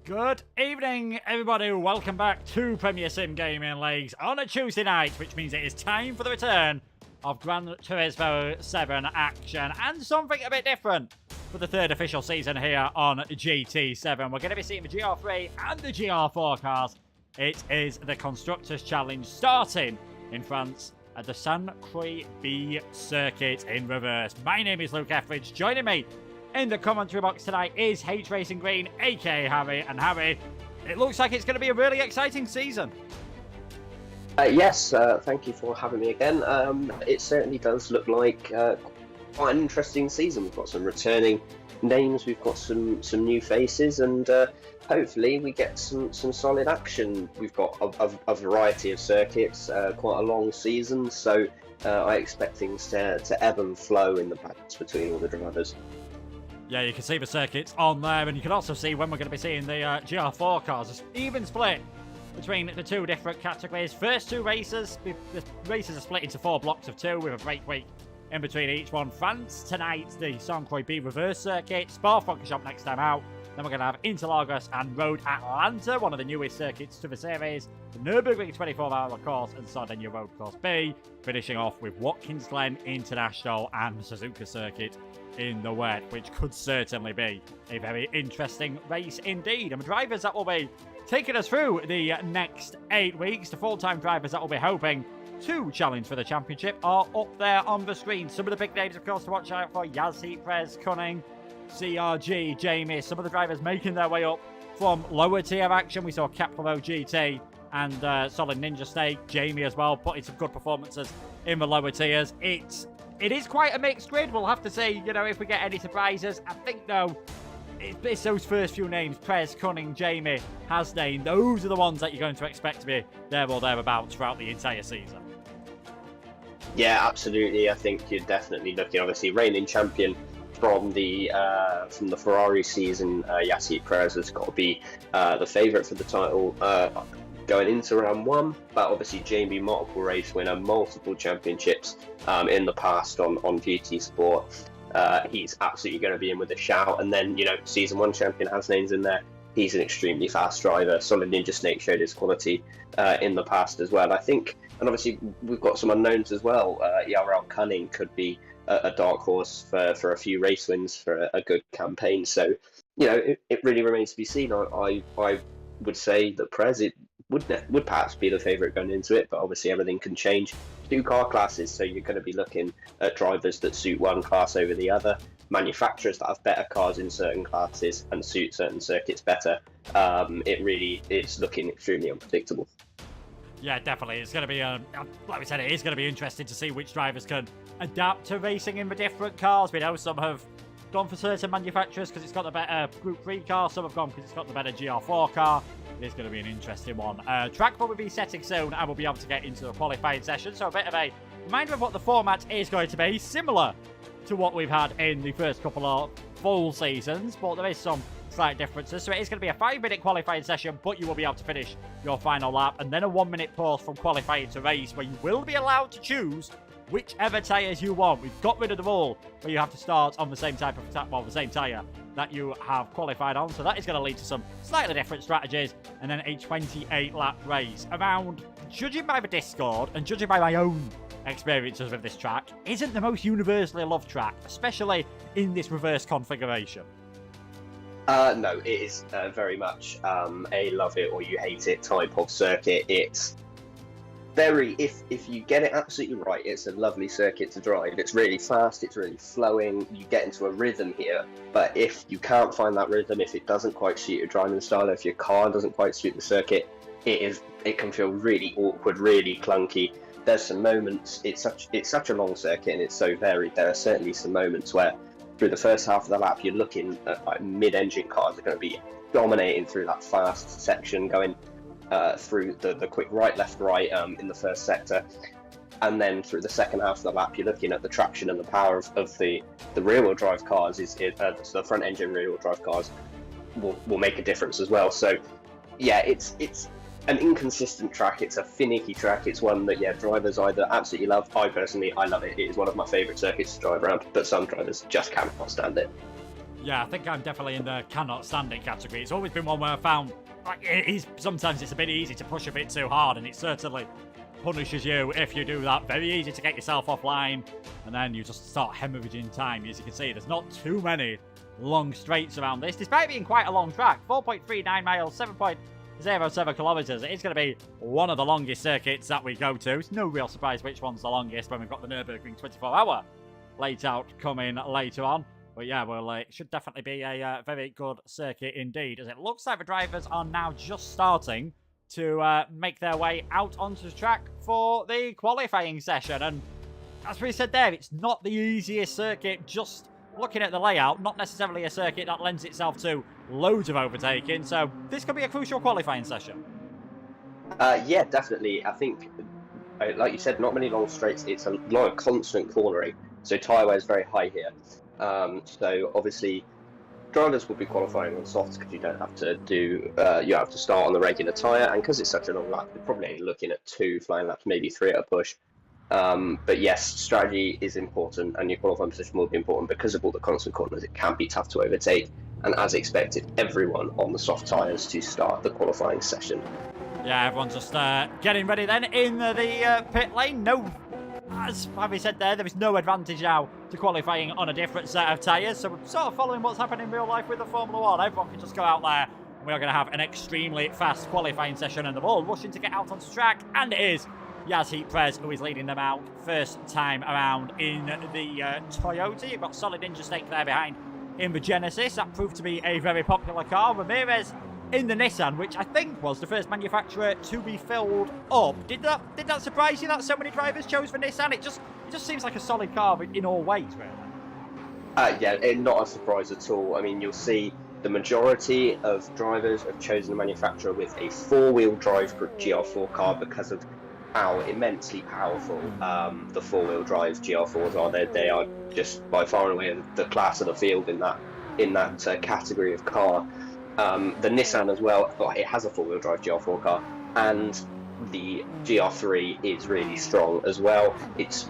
Good evening, everybody. Welcome back to Premier Sim Gaming Leagues on a Tuesday night, which means it is time for the return of Gran Turismo 7 action and something a bit different for the third official season here on GT7. We're going to be seeing the GR3 and the GR4 cars. It is the Constructors Challenge starting in France at the Saint-Cricq B circuit in reverse. My name is Luke Etheridge. Joining me in the commentary box tonight is H Racing Green, aka Harry. And Harry, it looks like it's going to be a really exciting season. Yes, thank you for having me again. It certainly does look like quite an interesting season. We've got some returning names, we've got some new faces, and hopefully we get some solid action. We've got a variety of circuits, quite a long season, so I expect things to ebb and flow in the balance between all the drivers. Yeah, you can see the circuits on there, and you can also see when we're going to be seeing the GR4 cars. It's even split between the two different categories. First two races, the races are split into 4 blocks of 2 with a break week in between each one. France tonight, the Saint-Cricq B reverse circuit, Spa-Francorchamps next time out. Then we're going to have Interlagos and Road Atlanta, one of the newest circuits to the series. The Nürburgring 24-hour course and Sardinia Road Course B, finishing off with Watkins Glen International and Suzuka Circuit in the wet, which could certainly be a very interesting race indeed. And the drivers that will be taking us through the next 8 weeks, the full-time drivers that will be hoping to challenge for the championship, are up there on the screen. Some of the big names, of course, to watch out for: Yazzie, Prez, Cunning, CRG, Jamie. Some of the drivers making their way up from lower tier action. We saw Capro GT and Solid Ninja Snake. Jamie as well, putting some good performances in the lower tiers. It is quite a mixed grid. We'll have to see, if we get any surprises. I think, though, it's those first few names: Prez, Cunning, Jamie, Hasdane. Those are the ones that you're going to expect to be there or thereabouts throughout the entire season. Yeah, absolutely. I think you're definitely looking, obviously, reigning champion from the Ferrari season. Yazzie Perez has got to be the favourite for the title going into round 1, but obviously Jamie, multiple race winner, multiple championships in the past on GT Sport. He's absolutely going to be in with a shout. And then, season 1 champion Hasnane's in there. He's an extremely fast driver. Solid Ninja Snake showed his quality in the past as well, I think. And obviously we've got some unknowns as well. Yarel Cunning could be a dark horse for a few race wins for a good campaign. So, it really remains to be seen. I would say that Prez would perhaps be the favourite going into it, but obviously everything can change. 2 car classes, so you're going to be looking at drivers that suit one class over the other, manufacturers that have better cars in certain classes and suit certain circuits better. It's looking extremely unpredictable. Yeah, definitely. It's going to be, like we said, it is going to be interesting to see which drivers can adapt to racing in the different cars. We know some have gone for certain manufacturers because it's got the better Group 3 car. Some have gone because it's got the better GR4 car. It is going to be an interesting one. Track will be setting soon, and we'll be able to get into the qualifying session. So a bit of a reminder of what the format is going to be, similar to what we've had in the first couple of full seasons, but there is some slight differences. So it is going to be a 5-minute qualifying session, but you will be able to finish your final lap, and then a 1-minute pause from qualifying to race, where you will be allowed to choose whichever tyres you want. We've got rid of the rule where you have to start on the same type of the same tyre that you have qualified on. So that is going to lead to some slightly different strategies, and then a 28-lap race. Around, judging by the Discord and judging by my own experiences with this track, isn't the most universally loved track, especially in this reverse configuration. No, it is very much a love it or you hate it type of circuit. It's very, if you get it absolutely right, it's a lovely circuit to drive. It's really fast, it's really flowing, you get into a rhythm here. But if you can't find that rhythm, if it doesn't quite suit your driving style, if your car doesn't quite suit the circuit, it can feel really awkward, really clunky. There's some moments, it's such a long circuit and it's so varied. There are certainly some moments where through the first half of the lap you're looking at like mid-engine cars are going to be dominating through that fast section, going through the quick right, left, right in the first sector. And then through the second half of the lap, you're looking at the traction and the power of the rear-wheel drive cars. So the front-engine rear-wheel drive cars will make a difference as well. So, yeah, it's an inconsistent track. It's a finicky track. It's one that, drivers either absolutely love. I love it. It is one of my favourite circuits to drive around, but some drivers just cannot stand it. Yeah, I think I'm definitely in the cannot stand it category. It's always been one where I found like sometimes it's a bit easy to push a bit too hard, and it certainly punishes you if you do that. Very easy to get yourself offline, and then you just start hemorrhaging time. As you can see, there's not too many long straights around this, despite being quite a long track. 4.39 miles, 7.07 kilometers. It is going to be one of the longest circuits that we go to. It's no real surprise which one's the longest when we've got the Nürburgring 24-hour late out coming later on. But yeah, well, it should definitely be a very good circuit indeed, as it looks like the drivers are now just starting to make their way out onto the track for the qualifying session. And as we said there, it's not the easiest circuit. Just looking at the layout, not necessarily a circuit that lends itself to loads of overtaking. So this could be a crucial qualifying session. Yeah, definitely. I think, like you said, not many long straights. It's a lot of constant cornering, so tyre wear is very high here. So obviously drivers will be qualifying on softs because you don't have to do you have to start on the regular tyre, and because it's such a long lap, you're probably looking at 2 flying laps, maybe 3 at a push. But yes, strategy is important, and your qualifying position will be important because of all the constant corners. It can be tough to overtake, and as expected, everyone on the soft tyres to start the qualifying session. Yeah, everyone's just getting ready then in the pit lane. No, as we said there is no advantage now to qualifying on a different set of tyres. So we're sort of following what's happening in real life with the Formula 1. Everyone can just go out there, and we are going to have an extremely fast qualifying session, and they're all rushing to get out onto track. And it is Yas Perez who is leading them out first time around in the Toyota. You've got solid engine stake there behind in the Genesis. That proved to be a very popular car. Ramirez in the Nissan, which I think was the first manufacturer to be filled up. Did that surprise you that so many drivers chose the Nissan? It just seems like a solid car in all ways, really. Yeah, not a surprise at all. I mean, you'll see the majority of drivers have chosen a manufacturer with a 4-wheel drive GR4 car because of how immensely powerful the 4-wheel drive GR4s are. They are just by far and away the class of the field in that category of car. The Nissan as well, it has a 4-wheel drive GR4 car, and the GR3 is really strong as well.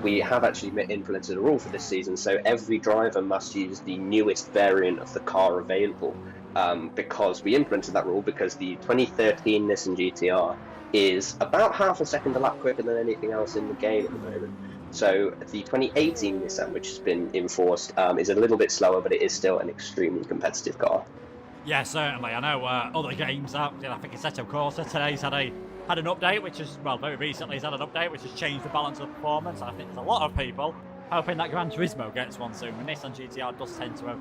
We have actually implemented a rule for this season, so every driver must use the newest variant of the car available, because we implemented that rule because the 2013 Nissan GTR is about half a second a lap quicker than anything else in the game at the moment. So the 2018 Nissan, which has been enforced, is a little bit slower, but it is still an extremely competitive car. Yeah, certainly. I know other games out. I think Assetto Corsa today's had an update, which is, well, very recently has had an update, which has changed the balance of performance. And I think there's a lot of people hoping that Gran Turismo gets one soon. The Nissan GTR does tend to have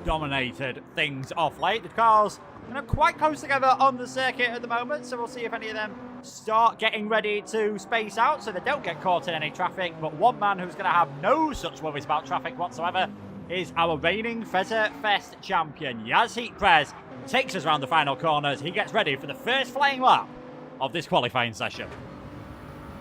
dominated things off late. The cars quite close together on the circuit at the moment, so we'll see if any of them start getting ready to space out so they don't get caught in any traffic. But one man who's going to have no such worries about traffic whatsoever is our reigning Fezzer Fest champion. Yas Perez takes us around the final corners. He gets ready for the first flying lap of this qualifying session.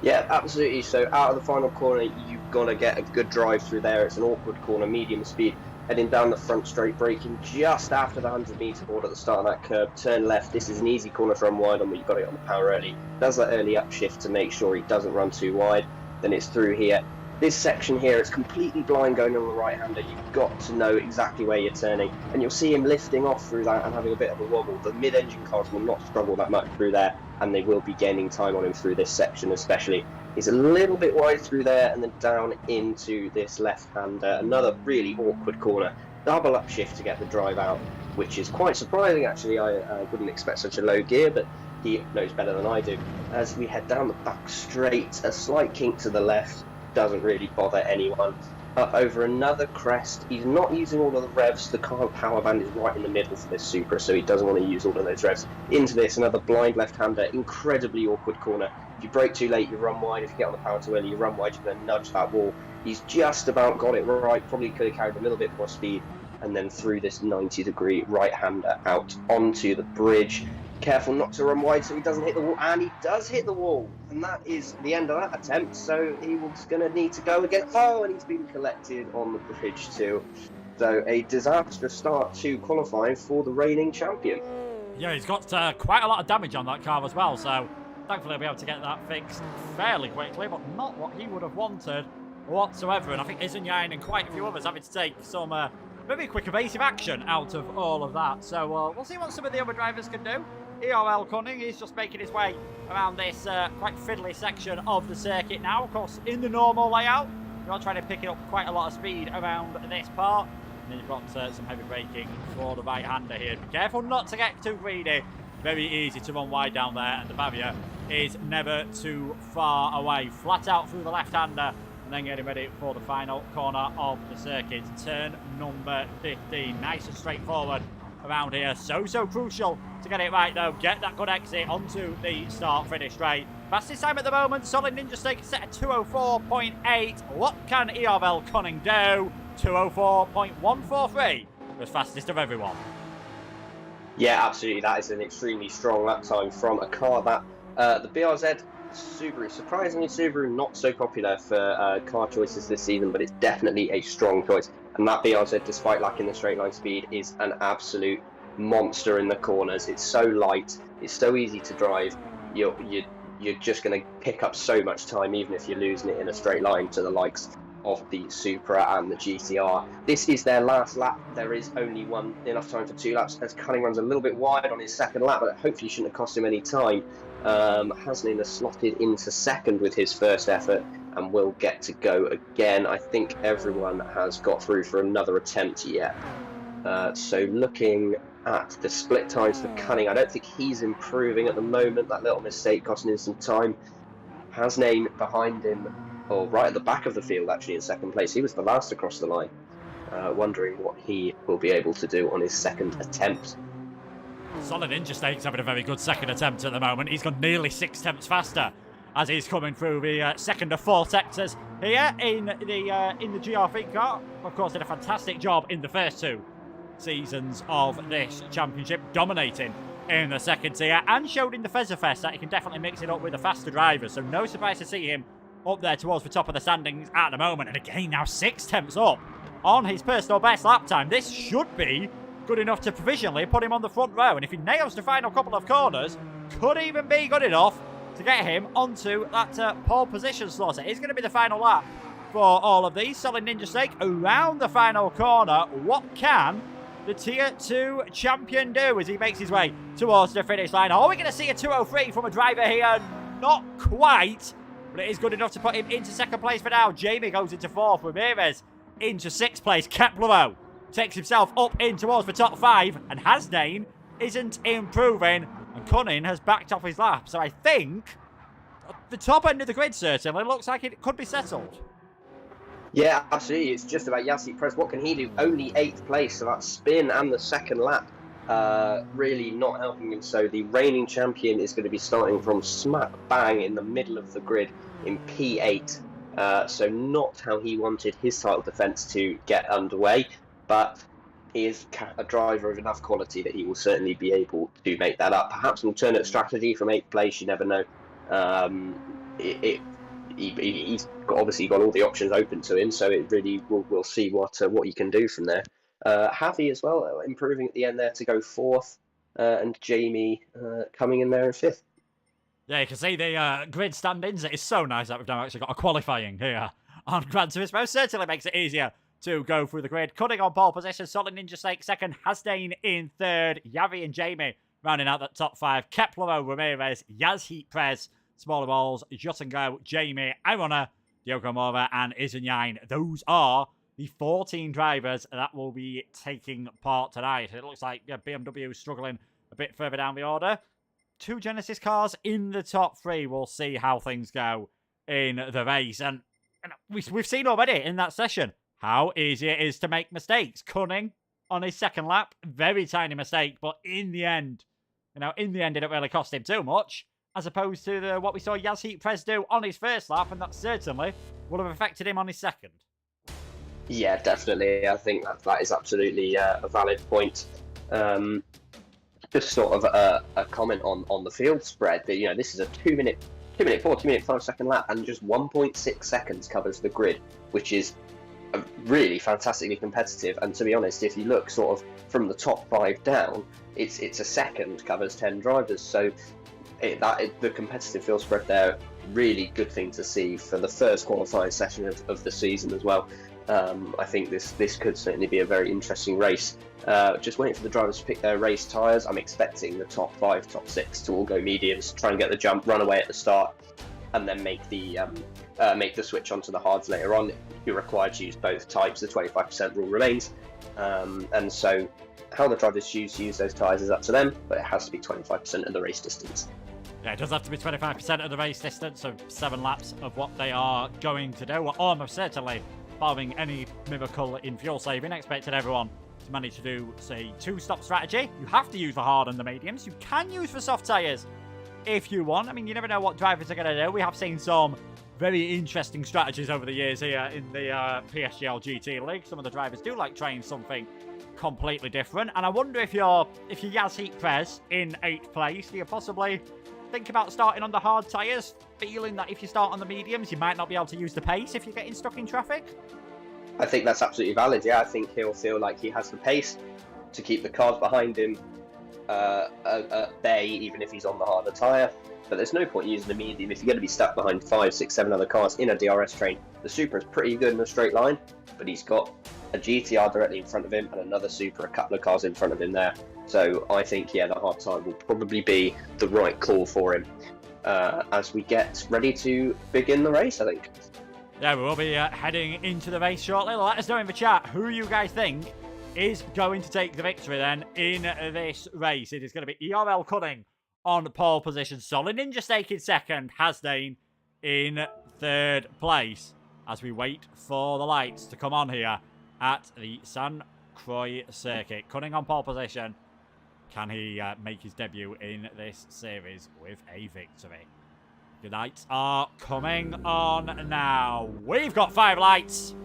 Yeah, absolutely. So out of the final corner, you've got to get a good drive through there. It's an awkward corner, medium speed, heading down the front straight, braking just after the 100-metre board at the start of that curve. Turn left. This is an easy corner to run wide on, but you've got to get on the power early. Does that early upshift to make sure he doesn't run too wide. Then it's through here. This section here, it's completely blind going on the right-hander. You've got to know exactly where you're turning, and you'll see him lifting off through that and having a bit of a wobble. The mid-engine cars will not struggle that much through there, and they will be gaining time on him through this section especially. He's a little bit wide through there and then down into this left-hander. Another really awkward corner. Double upshift to get the drive out, which is quite surprising actually. I wouldn't expect such a low gear, but he knows better than I do. As we head down the back straight, a slight kink to the left, doesn't really bother anyone. Up over another crest, he's not using all of the revs. The car power band is right in the middle for this Supra, so he doesn't want to use all of those revs. Into this, another blind left-hander, incredibly awkward corner. If you brake too late, you run wide. If you get on the power too early, you run wide, you're going to nudge that wall. He's just about got it right, probably could have carried a little bit more speed, and then through this 90-degree right-hander out onto the bridge. Careful not to run wide so he doesn't hit the wall, and he does hit the wall, and that is the end of that attempt. So he was going to need to go again. Oh, and he's been collected on the bridge too. So a disastrous start to qualifying for the reigning champion. Yeah, he's got quite a lot of damage on that car as well, so thankfully he'll be able to get that fixed fairly quickly, but not what he would have wanted whatsoever. And I think Izunyain and quite a few others having to take some very quick evasive action out of all of that. So we'll see what some of the other drivers can do. ERL Cunning is just making his way around this quite fiddly section of the circuit now. Of course, in the normal layout, you're trying to pick up quite a lot of speed around this part. And then you've got some heavy braking for the right-hander here. Be careful not to get too greedy. Very easy to run wide down there, and the barrier is never too far away. Flat out through the left-hander, and then getting ready for the final corner of the circuit. Turn number 15. Nice and straightforward around here. So crucial to get it right, though. Get that good exit onto the start-finish straight. Fastest time at the moment, Solid Ninja Snake is set at 2:04.8. What can ERL Cunning do? 2:04.143. The fastest of everyone. Yeah, absolutely. That is an extremely strong lap time from a car that the BRZ Subaru. Surprisingly, Subaru not so popular for car choices this season, but it's definitely a strong choice. And that BRZ, despite lacking the straight line speed, is an absolute monster in the corners. It's so light, it's so easy to drive. You're just going to pick up so much time, even if you're losing it in a straight line to the likes of the Supra and the GTR. This is their last lap. There is only enough time for 2 laps, as Cunning runs a little bit wide on his second lap, but hopefully shouldn't have cost him any time. Hasnain has slotted into second with his first effort and will get to go again. I think everyone has got through for another attempt yet. So looking at the split times for Cunning, I don't think he's improving at the moment. That little mistake costing him some time. Hasnain behind him, or right at the back of the field actually, in second place. He was the last across the line. Wondering what he will be able to do on his second attempt. Solid Ninja Snake's having a very good second attempt at the moment. He's gone nearly 6 attempts faster as he's coming through the second of 4 sectors here in the GR3 car. Of course, did a fantastic job in the first 2 seasons of this championship, dominating in the second tier, and showed in the Fezerfest that he can definitely mix it up with the faster drivers. So no surprise to see him up there towards the top of the standings at the moment. And again, now 6 attempts up on his personal best lap time. This should be good enough to provisionally put him on the front row. And if he nails the final couple of corners, could even be good enough to get him onto that pole position slot. It is going to be the final lap for all of these. Solid Ninja Snake around the final corner. What can the Tier 2 champion do as he makes his way towards the finish line? Are we going to see a 2:03 from a driver here? Not quite, but it is good enough to put him into second place for now. Jamie goes into 4th, Ramirez into 6th place. Kepler takes himself up in towards the top 5, and Hasnain isn't improving, and Cunning has backed off his lap. So I think the top end of the grid certainly looks like it could be settled. Yeah, absolutely. It's just about Yassi Perez. What can he do? Only 8th place, so that spin and the second lap really not helping him. So the reigning champion is going to be starting from smack bang in the middle of the grid in P8. So not how he wanted his title defence to get underway, but he is a driver of enough quality that he will certainly be able to make that up. Perhaps an alternate strategy from 8th place, you never know. He's obviously got all the options open to him, so it really we'll see what he can do from there. Javi as well, improving at the end there to go 4th, and Jamie coming in there in 5th. Yeah, you can see the grid standings. It is so nice that we've now actually got a qualifying here on Gran Turismo. Certainly makes it easier to go through the grid. Cutting on pole position, Solid Ninja Snake 2nd, Hasnain in 3rd, Yavi and Jamie rounding out that top 5. Kepler, Ramirez, Yazheat Prez, Smaller Balls, Jotungo, Jamie, Irona, Diogo Mora, and Izanyain. Those are the 14 drivers that will be taking part tonight. It looks like BMW is struggling a bit further down the order. 2 Genesis cars in the top 3. We'll see how things go in the race. And we've seen already in that session how easy it is to make mistakes. Cunning on his second lap, very tiny mistake, but in the end, it didn't really cost him too much, as opposed to what we saw Yazheat Prez do on his first lap, and that certainly would have affected him on his second. Yeah, definitely. I think that is absolutely a valid point. Just sort of a comment on the field spread. That this is a 2 minute 4, 2 minute 5 second lap, and just 1.6 seconds covers the grid, which is really fantastically competitive. And to be honest, if you look sort of from the top 5 down, it's a second covers 10 drivers. So the competitive field spread there, really good thing to see for the first qualifying session of the season as well. I think this could certainly be a very interesting race. Just waiting for the drivers to pick their race tyres. I'm expecting the top 5, top 6 to all go mediums, try and get the jump, run away at the start, and then make the switch onto the hards later on. You're required to use both types. The 25% rule remains, and so how the drivers choose to use those tyres is up to them, but it has to be 25% of the race distance. Yeah, it does have to be 25% of the race distance, so 7 laps of what they are going to do. Well, almost certainly, barring any miracle in fuel saving, expected everyone to manage to do, say, 2-stop strategy. You have to use the hard and the mediums. You can use the soft tyres if you want. I mean, you never know what drivers are going to do. We have seen some very interesting strategies over the years here in the PSGL GT League. Some of the drivers do like trying something completely different. And I wonder if you're Yazheet Prez in 8th place, do you possibly think about starting on the hard tyres, feeling that if you start on the mediums, you might not be able to use the pace if you're getting stuck in traffic? I think that's absolutely valid. Yeah, I think he'll feel like he has the pace to keep the cars behind him at bay, even if he's on the harder tyre. But there's no point using the medium if you're going to be stuck behind 5, 6, 7 other cars in a DRS train. The Supra is pretty good in a straight line, but he's got a GTR directly in front of him and another Supra a couple of cars in front of him there. So I think, yeah, the hard tyre will probably be the right call for him as we get ready to begin the race, I think. Yeah, we will be heading into the race shortly. Let us know in the chat who you guys think is going to take the victory then in this race. It is going to be ERL Cunning on pole position, Solid Ninja Stake in 2nd, Hasdane in 3rd place as we wait for the lights to come on here at the San Croix circuit. Cunning on pole position. Can he make his debut in this series with a victory? The lights are coming on now. We've got 5 lights.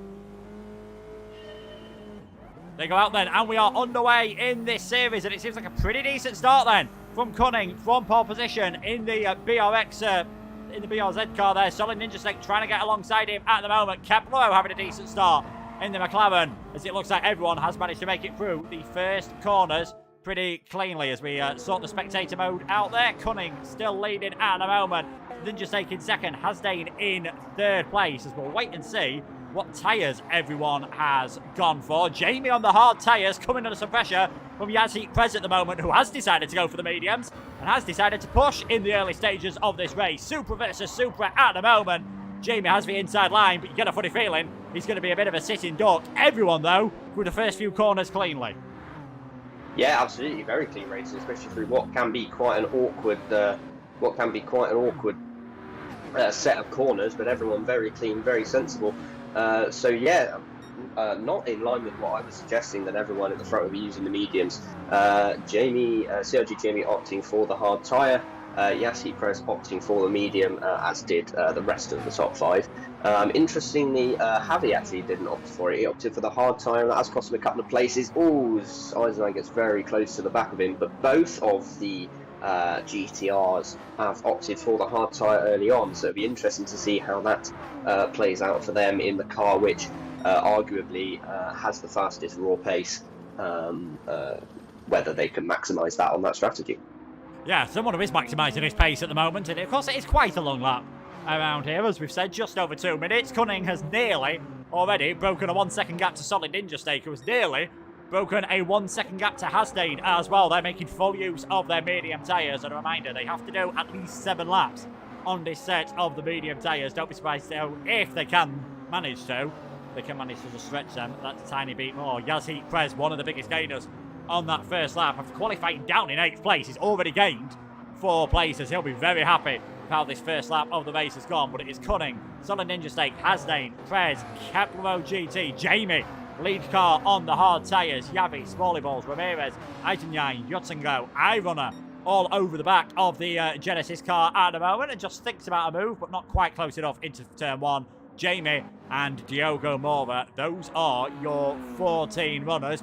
They go out then, and we are underway in this series, and it seems like a pretty decent start then from Cunning from pole position in the in the BRZ car there. Solid Ninja Snake trying to get alongside him at the moment. Kepler having a decent start in the McLaren, as it looks like everyone has managed to make it through the first corners pretty cleanly as we sort the spectator mode out there. Cunning still leading at the moment. Ninja Snake in 2nd, Hasdane in 3rd place, as we'll wait and see what tyres everyone has gone for. Jamie on the hard tyres, coming under some pressure from Yazheet Prez at the moment, who has decided to go for the mediums and has decided to push in the early stages of this race. Supra versus Supra at the moment. Jamie has the inside line, but you get a funny feeling he's going to be a bit of a sitting duck. Everyone, though, through the first few corners cleanly. Yeah, absolutely, very clean racing, especially through what can be quite an awkward, set of corners, but everyone very clean, very sensible. So yeah, not in line with what I was suggesting, that everyone at the front would be using the mediums. CRG Jamie opting for the hard tyre, Yazheet Prez opting for the medium, as did the rest of the top 5. Interestingly, Javi actually didn't opt for it. He opted for the hard tyre, and that has cost him a couple of places. Oh, Eisenstein gets very close to the back of him, but both of the GTRs have opted for the hard tyre early on, so it'll be interesting to see how that plays out for them in the car, which arguably has the fastest raw pace, whether they can maximise that on that strategy. Yeah, someone who is maximising his pace at the moment, and of course it is quite a long lap around here, as we've said, just over 2 minutes. Cunning has nearly already broken a 1-second gap to Solid Ninja Stake, who has nearly broken a 1-second gap to Hasdane as well. They're making full use of their medium tyres, and a reminder, they have to do at least 7 laps on this set of the medium tyres. Don't be surprised though if they can manage to. They can manage to just stretch them that's a tiny bit more. Yazheet Prez, one of the biggest gainers on that first lap, after qualifying down in 8th place. He's already gained 4 places. He'll be very happy with how this first lap of the race has gone, but it is Cunning, Solid Ninja Stake, Hasdane, Prez, Kepler GT, Jamie, lead car on the hard tyres, Yavi, Smalley Balls, Ramirez, Eisenstein, Yotzingo, iRunner, all over the back of the Genesis car at the moment, and just thinks about a move, but not quite close enough into turn 1. Jamie and Diogo Mora, those are your 14 runners.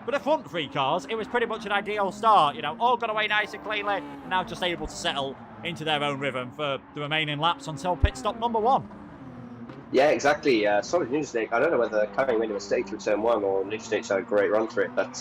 For the front 3 cars, it was pretty much an ideal start. You know, all got away nice and cleanly, now just able to settle into their own rhythm for the remaining laps until pit stop number 1. Yeah, exactly. Solid Newsnick. I don't know whether Curry made a mistake through turn one or Newsnick's had a great run through it, but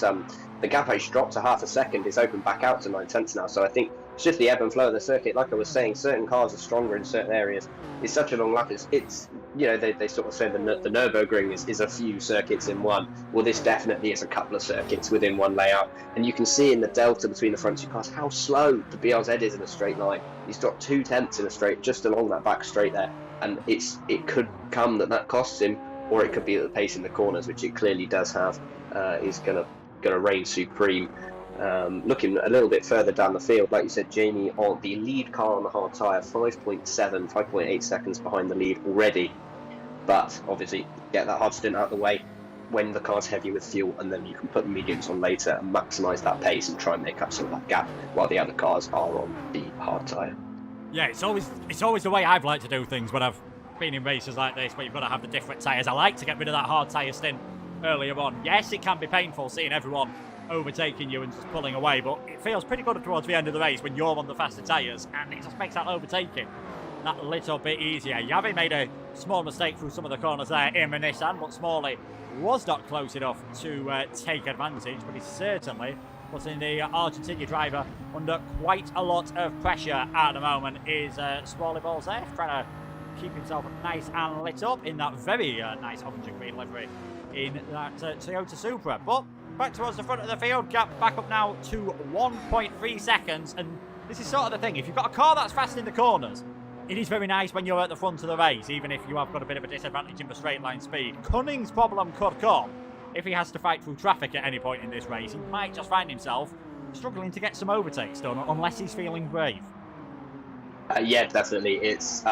the gap actually dropped to half a second. It's opened back out to 9/10 now. So I think it's just the ebb and flow of the circuit. Like I was saying, certain cars are stronger in certain areas. It's such a long lap. It's you know, they sort of say the Nürburgring is a few circuits in one. Well, this definitely is a couple of circuits within one layout. And you can see in the delta between the front two cars how slow the BRZ is in a straight line. He's dropped 2/10 in a straight, just along that back straight there. And it could come that costs him, or it could be that the pace in the corners, which it clearly does have, is gonna reign supreme. Looking a little bit further down the field, like you said, Jamie, on the lead car on the hard tyre, 5.8 seconds behind the lead already. But obviously, get that hard stint out of the way when the car's heavy with fuel, and then you can put the mediums on later and maximise that pace and try and make up some of that gap while the other cars are on the hard tyre. Yeah, it's always the way I've liked to do things when I've been in races like this, where you've got to have the different tyres. I like to get rid of that hard tyre stint earlier on. Yes, it can be painful seeing everyone overtaking you and just pulling away, but it feels pretty good towards the end of the race when you're on the faster tyres, and it just makes that overtaking that little bit easier. Yavi made a small mistake through some of the corners there in the Nissan, but Smalley was not close enough to take advantage, but he certainly putting the Argentina driver under quite a lot of pressure at the moment. Is Smalley Balls there, trying to keep himself nice and lit up in that very nice orange and green livery in that Toyota Supra. But back towards the front of the field, gap back up now to 1.3 seconds, and this is sort of the thing. If you've got a car that's fast in the corners, it is very nice when you're at the front of the race, even if you have got a bit of a disadvantage in the straight line speed. Cunning's problem could come if he has to fight through traffic at any point in this race. He might just find himself struggling to get some overtakes done, unless he's feeling brave. Yeah, definitely. It's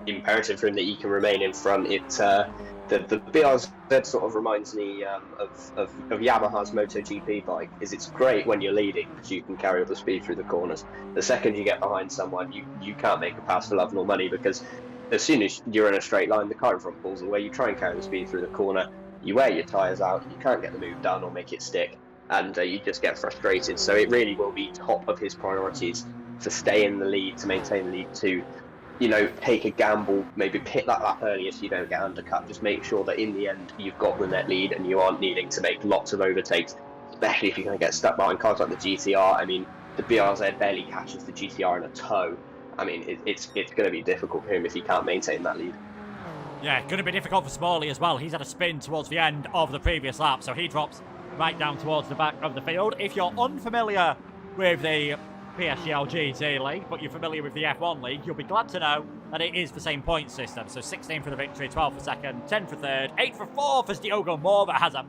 imperative for him that he can remain in front. The BRZ sort of reminds me of Yamaha's MotoGP bike. It's great when you're leading because you can carry all the speed through the corners. The second you get behind someone, you can't make a pass for love nor money, because as soon as you're in a straight line, the car in front pulls away. You try and carry the speed through the corner, you wear your tyres out, you can't get the move done or make it stick, and you just get frustrated. So it really will be top of his priorities to stay in the lead, to maintain the lead, to take a gamble, maybe pit that lap earlier so you don't get undercut. Just make sure that in the end you've got the net lead and you aren't needing to make lots of overtakes, especially if you're going to get stuck behind cars like the GTR. I mean, the BRZ barely catches the GTR in a tow. I mean, it's going to be difficult for him if he can't maintain that lead. Yeah, going to be difficult for Smalley as well. He's had a spin towards the end of the previous lap, so he drops right down towards the back of the field. If you're unfamiliar with the PSGL GT League, but you're familiar with the F1 League, you'll be glad to know that it is the same point system. So 16 for the victory, 12 for second, 10 for third, 8 for fourth as Diogo Moura has a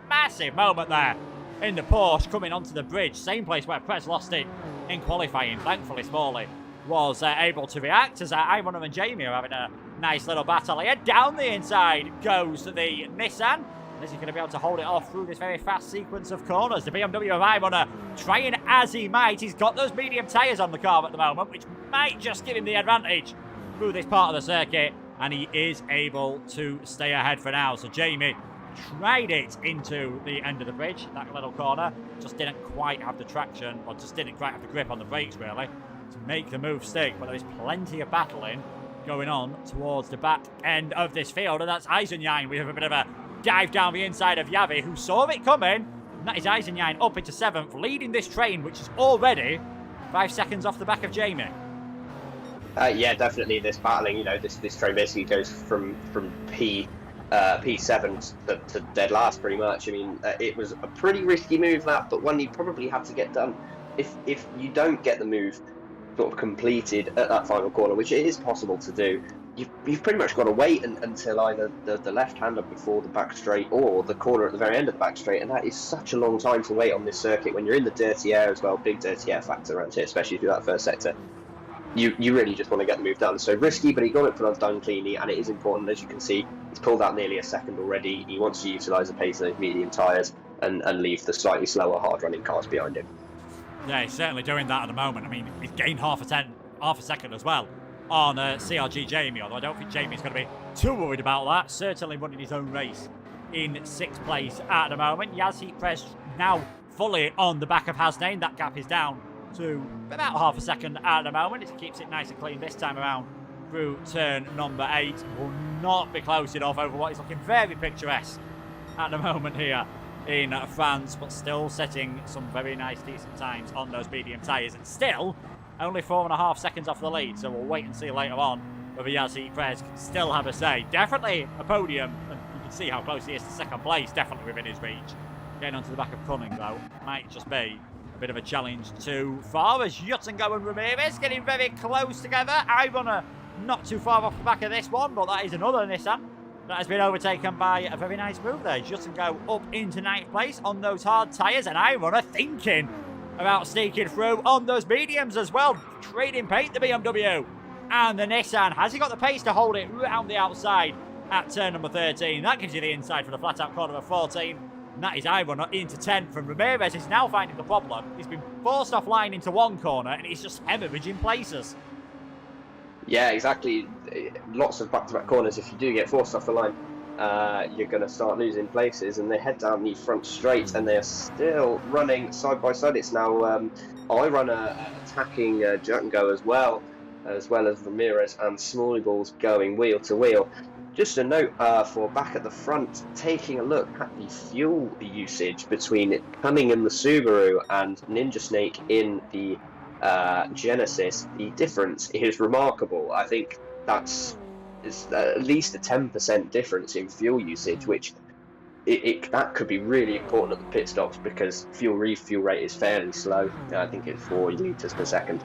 massive moment there in the Porsche coming onto the bridge. Same place where Prez lost it in qualifying. Thankfully, Smalley was able to react as Ivan and Jamie are having a nice little battle here. Down the inside goes the Nissan. Is he going to be able to hold it off through this very fast sequence of corners? The BMW of Ivona trying as he might. He's got those medium tyres on the car at the moment, which might just give him the advantage through this part of the circuit, and he is able to stay ahead for now. So Jamie tried it into the end of the bridge, that little corner, just didn't quite have the traction, or just didn't quite have the grip on the brakes really to make the move stick, but there is plenty of battling going on towards the back end of this field, and that's Eisenstein. We have a bit of a dive down the inside of Yavi, who saw it coming, and that is Eisenstein up into 7th, leading this train, which is already 5 seconds off the back of Jamie. Yeah, definitely this battling, this train basically goes from P7 to dead last pretty much. I mean, it was a pretty risky move that, but one you probably have to get done. If you don't get the move sort of completed at that final corner, which it is possible to do, you've pretty much got to wait until either the left-hander before the back straight or the corner at the very end of the back straight, and that is such a long time to wait on this circuit when you're in the dirty air as well. Big dirty air factor around here, especially through that first sector. You really just want to get the move done. So risky, but he got it done cleanly, and it is important. As you can see, he's pulled out nearly a second already. He wants to utilise the pace of those medium tyres and leave the slightly slower, hard-running cars behind him. Yeah, he's certainly doing that at the moment. I mean, he's gained half a second as well on CRG Jamie, although I don't think Jamie's going to be too worried about that. Certainly running his own race in 6th place at the moment. Yazid Prez now fully on the back of Hasnain. That gap is down to about half a second at the moment. It keeps it nice and clean this time around through turn number 8 will not be close enough over what is looking very picturesque at the moment here in France, but still setting some very nice, decent times on those medium tyres, and still only 4.5 seconds off the lead. So we'll wait and see later on whether Yassine Perez can still have a say. Definitely a podium, and you can see how close he is to second place, definitely within his reach. Getting onto the back of Cunning, though, might just be a bit of a challenge too far, as Juttengo and Ramirez getting very close together. iRunner not too far off the back of this one, but that is another Nissan that has been overtaken by a very nice move there. Juttengo up into 9th place on those hard tyres, and iRunner thinking about sneaking through on those mediums as well. Trading paint, the BMW and the Nissan. Has he got the pace to hold it round the outside at turn number 13? That gives you the inside for the flat out corner of 14. And that is iRunner into 10th. From Ramirez is now finding the problem. He's been forced offline into one corner and he's just hemorrhaging places. Yeah, exactly. Lots of back-to-back corners. If you do get forced off the line, you're going to start losing places, and they head down the front straight, and they're still running side by side. It's now iRunner attacking Juttengo as well as Ramirez, and Smalley Balls going wheel to wheel. Just a note for back at the front, taking a look at the fuel usage between Cunning in the Subaru and Ninja Snake in the Genesis. The difference is remarkable. I think that's at least a 10% difference in fuel usage, which that could be really important at the pit stops, because fuel refuel rate is fairly slow. I think it's 4 litres per second.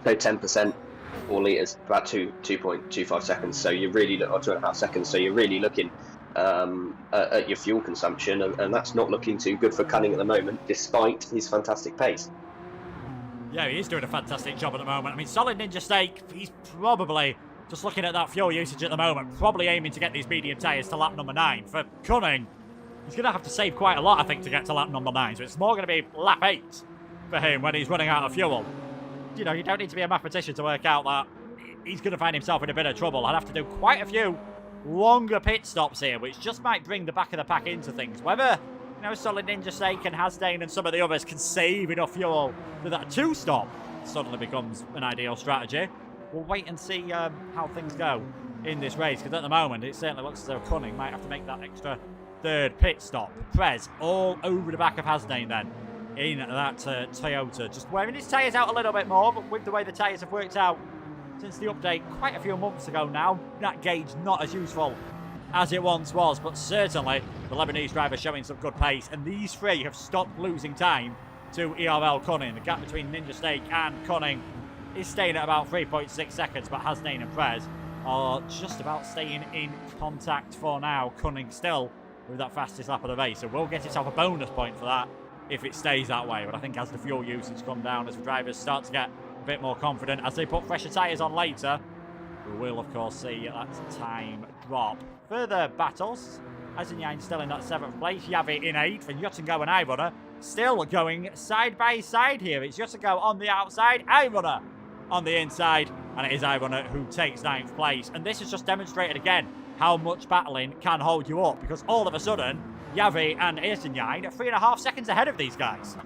So 10%, 4 litres, about 2.25 seconds. So you're really, or 2.5 seconds. So you're really looking at your fuel consumption, and that's not looking too good for Cunning at the moment, despite his fantastic pace. Yeah, he is doing a fantastic job at the moment. I mean, solid Ninja Snake, he's probably, just looking at that fuel usage at the moment, probably aiming to get these medium tyres to lap number 9. For Cunning, he's going to have to save quite a lot, I think, to get to lap number 9. So it's more going to be lap 8 for him when he's running out of fuel. You know, you don't need to be a mathematician to work out that he's going to find himself in a bit of trouble. I'd have to do quite a few longer pit stops here, which just might bring the back of the pack into things. Whether, you know, solid Ninja Snake and Hasdane and some of the others can save enough fuel that that 2-stop suddenly becomes an ideal strategy. We'll wait and see how things go in this race, because at the moment it certainly looks as though Cunning might have to make that extra 3rd pit stop. Prez all over the back of Hasdane then in that Toyota, just wearing his tyres out a little bit more, but with the way the tyres have worked out since the update quite a few months ago now, that gauge not as useful as it once was, but certainly the Lebanese driver showing some good pace, and these three have stopped losing time to ERL Cunning. The gap between Ninja Snake and Cunning is staying at about 3.6 seconds, but Hasdane and Prez are just about staying in contact for now. Cunning still with that fastest lap of the race, so we'll get himself a bonus point for that if it stays that way. But I think as the fuel usage come down, as the drivers start to get a bit more confident, as they put fresher tyres on later, we will of course see that time drop. Further battles, Azinyan still in that 7th place, Yavi in 8th, and Juttengo and iRunner still going side by side here. It's Juttengo on the outside, iRunner on the inside, and it is iRunner who takes 9th place. And this has just demonstrated again how much battling can hold you up, because all of a sudden Yavi and Azinyan are 3.5 seconds ahead of these guys.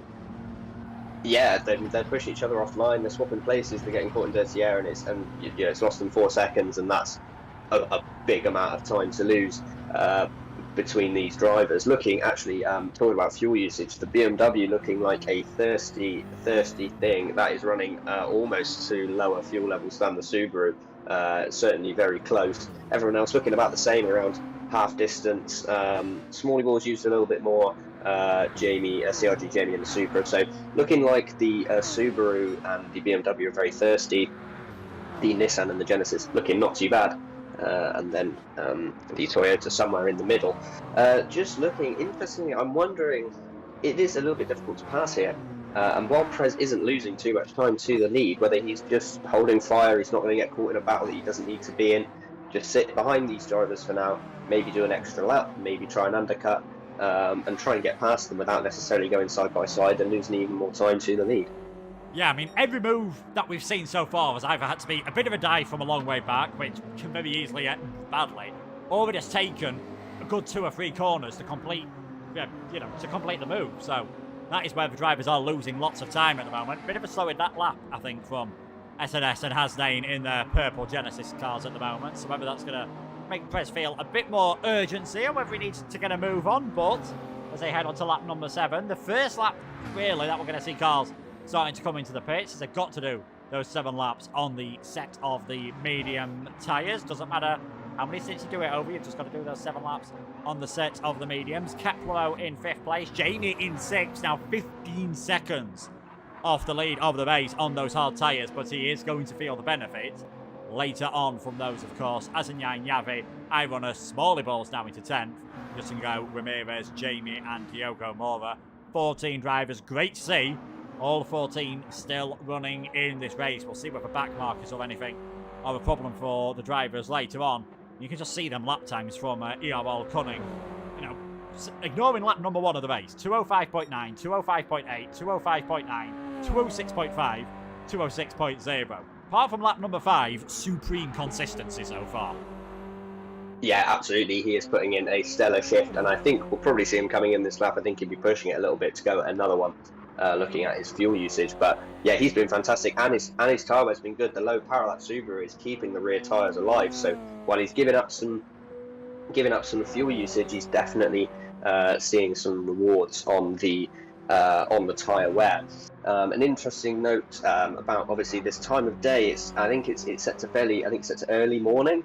Yeah, they're pushing each other offline. They're swapping places. They're getting caught in dirty air, and it's lost them 4 seconds, and that's a big amount of time to lose between these drivers. Looking actually, talking about fuel usage, the BMW looking like a thirsty thing that is running almost to lower fuel levels than the Subaru. Certainly very close. Everyone else looking about the same, around half distance. Smalley Balls used a little bit more. CRG Jamie and the Supra. So looking like the Subaru and the BMW are very thirsty. The Nissan and the Genesis looking not too bad. And then the Toyota somewhere in the middle. Just looking, interestingly, I'm wondering, it is a little bit difficult to pass here. And while Prez isn't losing too much time to the lead, whether he's just holding fire, he's not going to get caught in a battle that he doesn't need to be in. Just sit behind these drivers for now, maybe do an extra lap, maybe try an undercut, and try and get past them without necessarily going side by side and losing even more time to the lead. Yeah, I mean, every move that we've seen so far has either had to be a bit of a dive from a long way back, which can very easily end badly, or it has taken a good 2 or 3 corners to complete, to complete the move. So that is where the drivers are losing lots of time at the moment. Bit of a slow in that lap, I think, from SNS and Hasnain in their purple Genesis cars at the moment. So whether that's going to make Perez feel a bit more urgency and whether he needs to get a move on. But as they head on to lap number 7, the first lap really that we're going to see cars starting to come into the pits, is they've got to do those 7 laps on the set of the medium tyres. Doesn't matter how many stints you do it over, you've just got to do those 7 laps on the set of the mediums. Kepler in 5th place, Jamie in 6th, now 15 seconds off the lead of the race on those hard tyres, but he is going to feel the benefit later on from those, of course. Azanyan, Yavi, Irona, Smalley Balls now into 10th. Justin Go, Ramirez, Jamie and Diogo Mora. 14 drivers, great to see. All 14 still running in this race. We'll see whether back markers or anything are a problem for the drivers later on. You can just see them lap times from ERL Cunning. You know, ignoring lap number 1 of the race. 205.9, 205.8, 205.9, 206.5, 206.0. Apart from lap number 5, supreme consistency so far. Yeah, absolutely. He is putting in a stellar shift, and I think we'll probably see him coming in this lap. I think he'll be pushing it a little bit to go another one, looking at his fuel usage. But yeah, he's been fantastic, and his turbo has been good. The low power of that Subaru is keeping the rear tyres alive. So while he's giving up some fuel usage, he's definitely seeing some rewards on the tyre wear. An interesting note about obviously this time of day is I think it's set to early morning,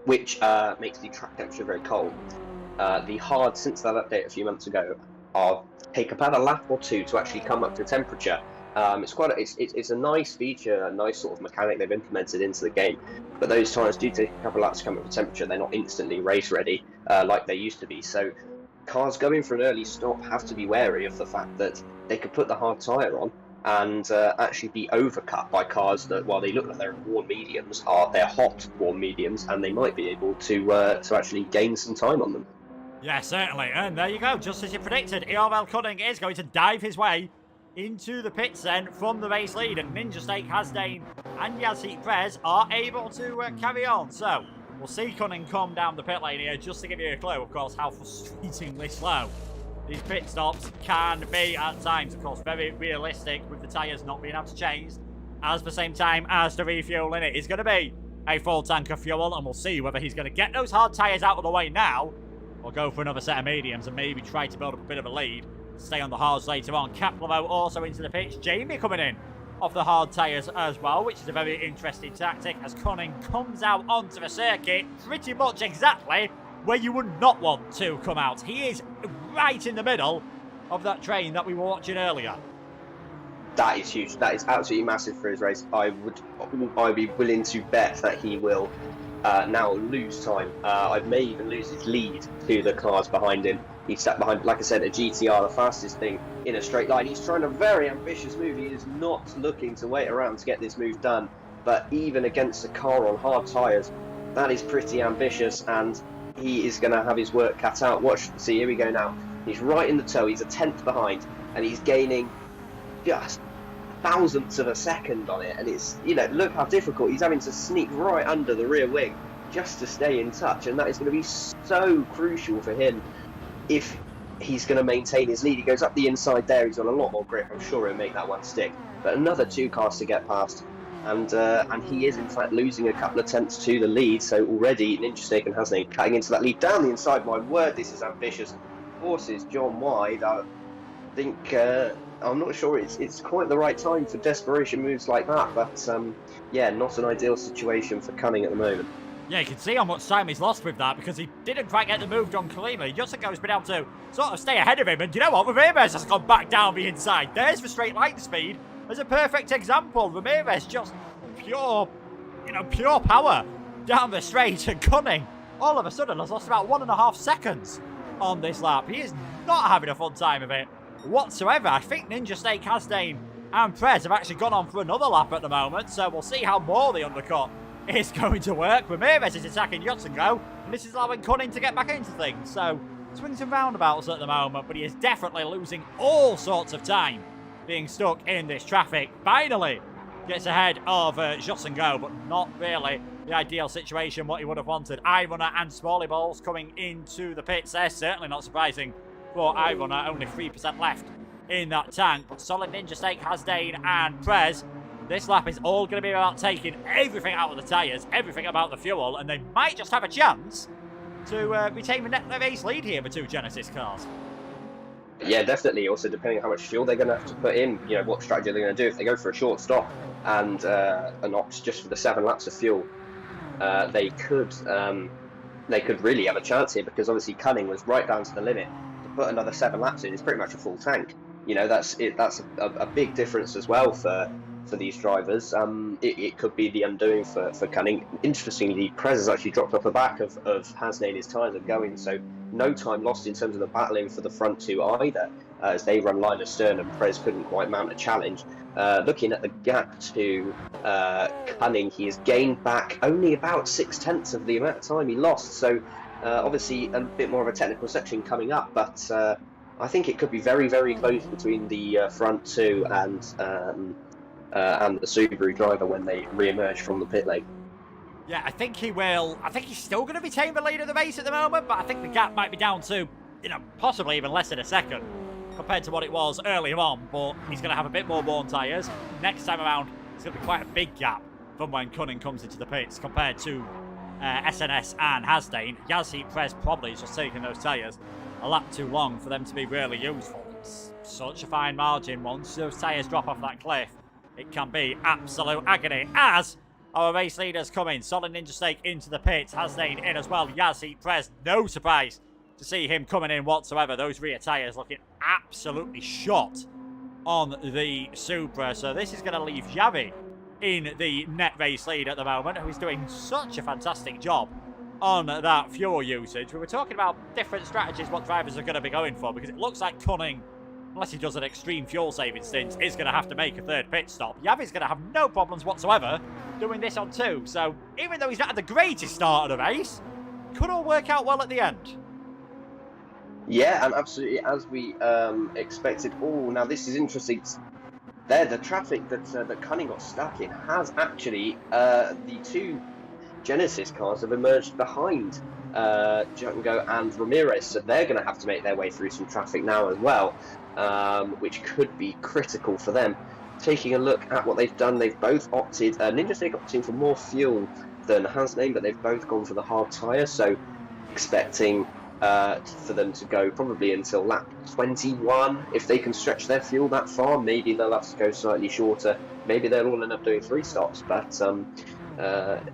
which makes the track temperature very cold. The hard, since that update a few months ago, take about a lap or 2 to actually come up to temperature. It's a nice feature, a nice sort of mechanic they've implemented into the game. But those tyres do take a couple of laps to come up to temperature. They're not instantly race ready like they used to be. So cars going for an early stop have to be wary of the fact that they could put the hard tyre on and actually be overcut by cars that, while they look like they're warm mediums, they're hot warm mediums, and they might be able to actually gain some time on them. Yeah, certainly. And there you go. Just as you predicted, ERL Cunning is going to dive his way into the pits then from the race lead, and Ninja Steak, Hasnain and Yazid Perez are able to carry on. So we'll see Cunning come down the pit lane here, just to give you a clue, of course, how frustratingly slow these pit stops can be at times. Of course, very realistic with the tyres not being able to change at the same time as the refuel in it is going to be a full tank of fuel, and we'll see whether he's going to get those hard tyres out of the way now or go for another set of mediums and maybe try to build up a bit of a lead, stay on the hards later on. Kaplamo also into the pitch. Jamie coming in off the hard tyres as well, which is a very interesting tactic as Cunning comes out onto the circuit pretty much exactly where you would not want to come out. He is right in the middle of that train that we were watching earlier. That is huge. That is absolutely massive for his race. I'd be willing to bet that he will now lose time. I may even lose his lead to the cars behind him. He's sat behind, like I said, a GTR, the fastest thing in a straight line. He's trying a very ambitious move. He is not looking to wait around to get this move done. But even against a car on hard tyres, that is pretty ambitious, and he is going to have his work cut out. Watch, see, here we go now. He's right in the toe. He's a 10th behind, and he's gaining just thousandths of a second on it. And it's, you know, look how difficult. He's having to sneak right under the rear wing just to stay in touch, and that is going to be so crucial for him if he's going to maintain his lead. He goes up the inside there. He's got a lot more grip. I'm sure he'll make that one stick. But another 2 cars to get past. And he is in fact losing a couple of tenths to the lead. So already Ninja Steak and Hasnain cutting into that lead down the inside. My word, this is ambitious. Forces John wide. I think I'm not sure it's quite the right time for desperation moves like that. But yeah, not an ideal situation for Cunning at the moment. Yeah, you can see how much time he's lost with that because he didn't quite get the move done cleanly. Justico's been able to sort of stay ahead of him. And you know what? Ramirez has gone back down the inside. There's the straight line speed as a perfect example. Ramirez just pure power down the straight, and Cunning all of a sudden has lost about 1.5 seconds on this lap. He is not having a fun time of it whatsoever. I think Ninja Steak, Hasnain and Perez have actually gone on for another lap at the moment, so we'll see how more the undercut is going to work. Ramirez is attacking Yotzengo, and this is allowing Cunning to get back into things. So swings and roundabouts at the moment, but he is definitely losing all sorts of time being stuck in this traffic. Finally gets ahead of Yotzengo, but not really the ideal situation, what he would have wanted. iRunner and Smalley Balls coming into the pits there. Certainly not surprising for iRunner, only 3% left in that tank. But solid Ninja Steak, Hasnain and Perez This lap is all going to be about taking everything out of the tyres, everything about the fuel, and they might just have a chance to retain the net race lead here for 2 Genesis cars. Yeah, definitely. Also, depending on how much fuel they're going to have to put in, what strategy they're going to do. If they go for a short stop and opt just for the 7 laps of fuel, they could really have a chance here, because obviously Cunning was right down to the limit. To put another 7 laps in is pretty much a full tank. That's a big difference as well for these drivers. It could be the undoing for Cunning. Interestingly, Prez has actually dropped off the back of Hasnain. His tyres are going, so no time lost in terms of the battling for the front 2 either, as they run line astern and Prez couldn't quite mount a challenge. Looking at the gap to Cunning, he has gained back only about 6/10 of the amount of time he lost, so obviously a bit more of a technical section coming up, but I think it could be very, very close between the front 2 and the Subaru driver when they re-emerge from the pit lane. Yeah, I think he will. I think he's still going to retain the lead of the race at the moment, but I think the gap might be down to, possibly even less than a second compared to what it was earlier on, but he's going to have a bit more worn tyres. Next time around, it's going to be quite a big gap from when Cunning comes into the pits compared to SNS and Hasnain. Yazid Prez probably is just taking those tyres a lap too long for them to be really useful. It's such a fine margin. Once those tyres drop off that cliff, it can be absolute agony, as our race leaders come in. Solid Ninja Snake into the pits, Hasnain in as well. Yazid Prez, no surprise to see him coming in whatsoever. Those rear tyres looking absolutely shot on the Supra. So this is going to leave Javi in the net race lead at the moment, who is doing such a fantastic job on that fuel usage. We were talking about different strategies, what drivers are going to be going for, because it looks like Cunning, unless he does an extreme fuel saving stint, is going to have to make a 3rd pit stop. Yavi's going to have no problems whatsoever doing this on 2. So even though he's not had the greatest start of the race, could all work out well at the end. Yeah, and absolutely, as we expected. Oh, now this is interesting. There, the traffic that Cunning got stuck in has actually, the 2 Genesis cars have emerged behind Django and Ramirez, so they're going to have to make their way through some traffic now as well, which could be critical for them. Taking a look at what they've done, they've both opted, Ninja Snake opting for more fuel than Hasnain, but they've both gone for the hard tyre, so expecting for them to go probably until lap 21. If they can stretch their fuel that far, maybe they'll have to go slightly shorter. Maybe they'll all end up doing 3 stops, but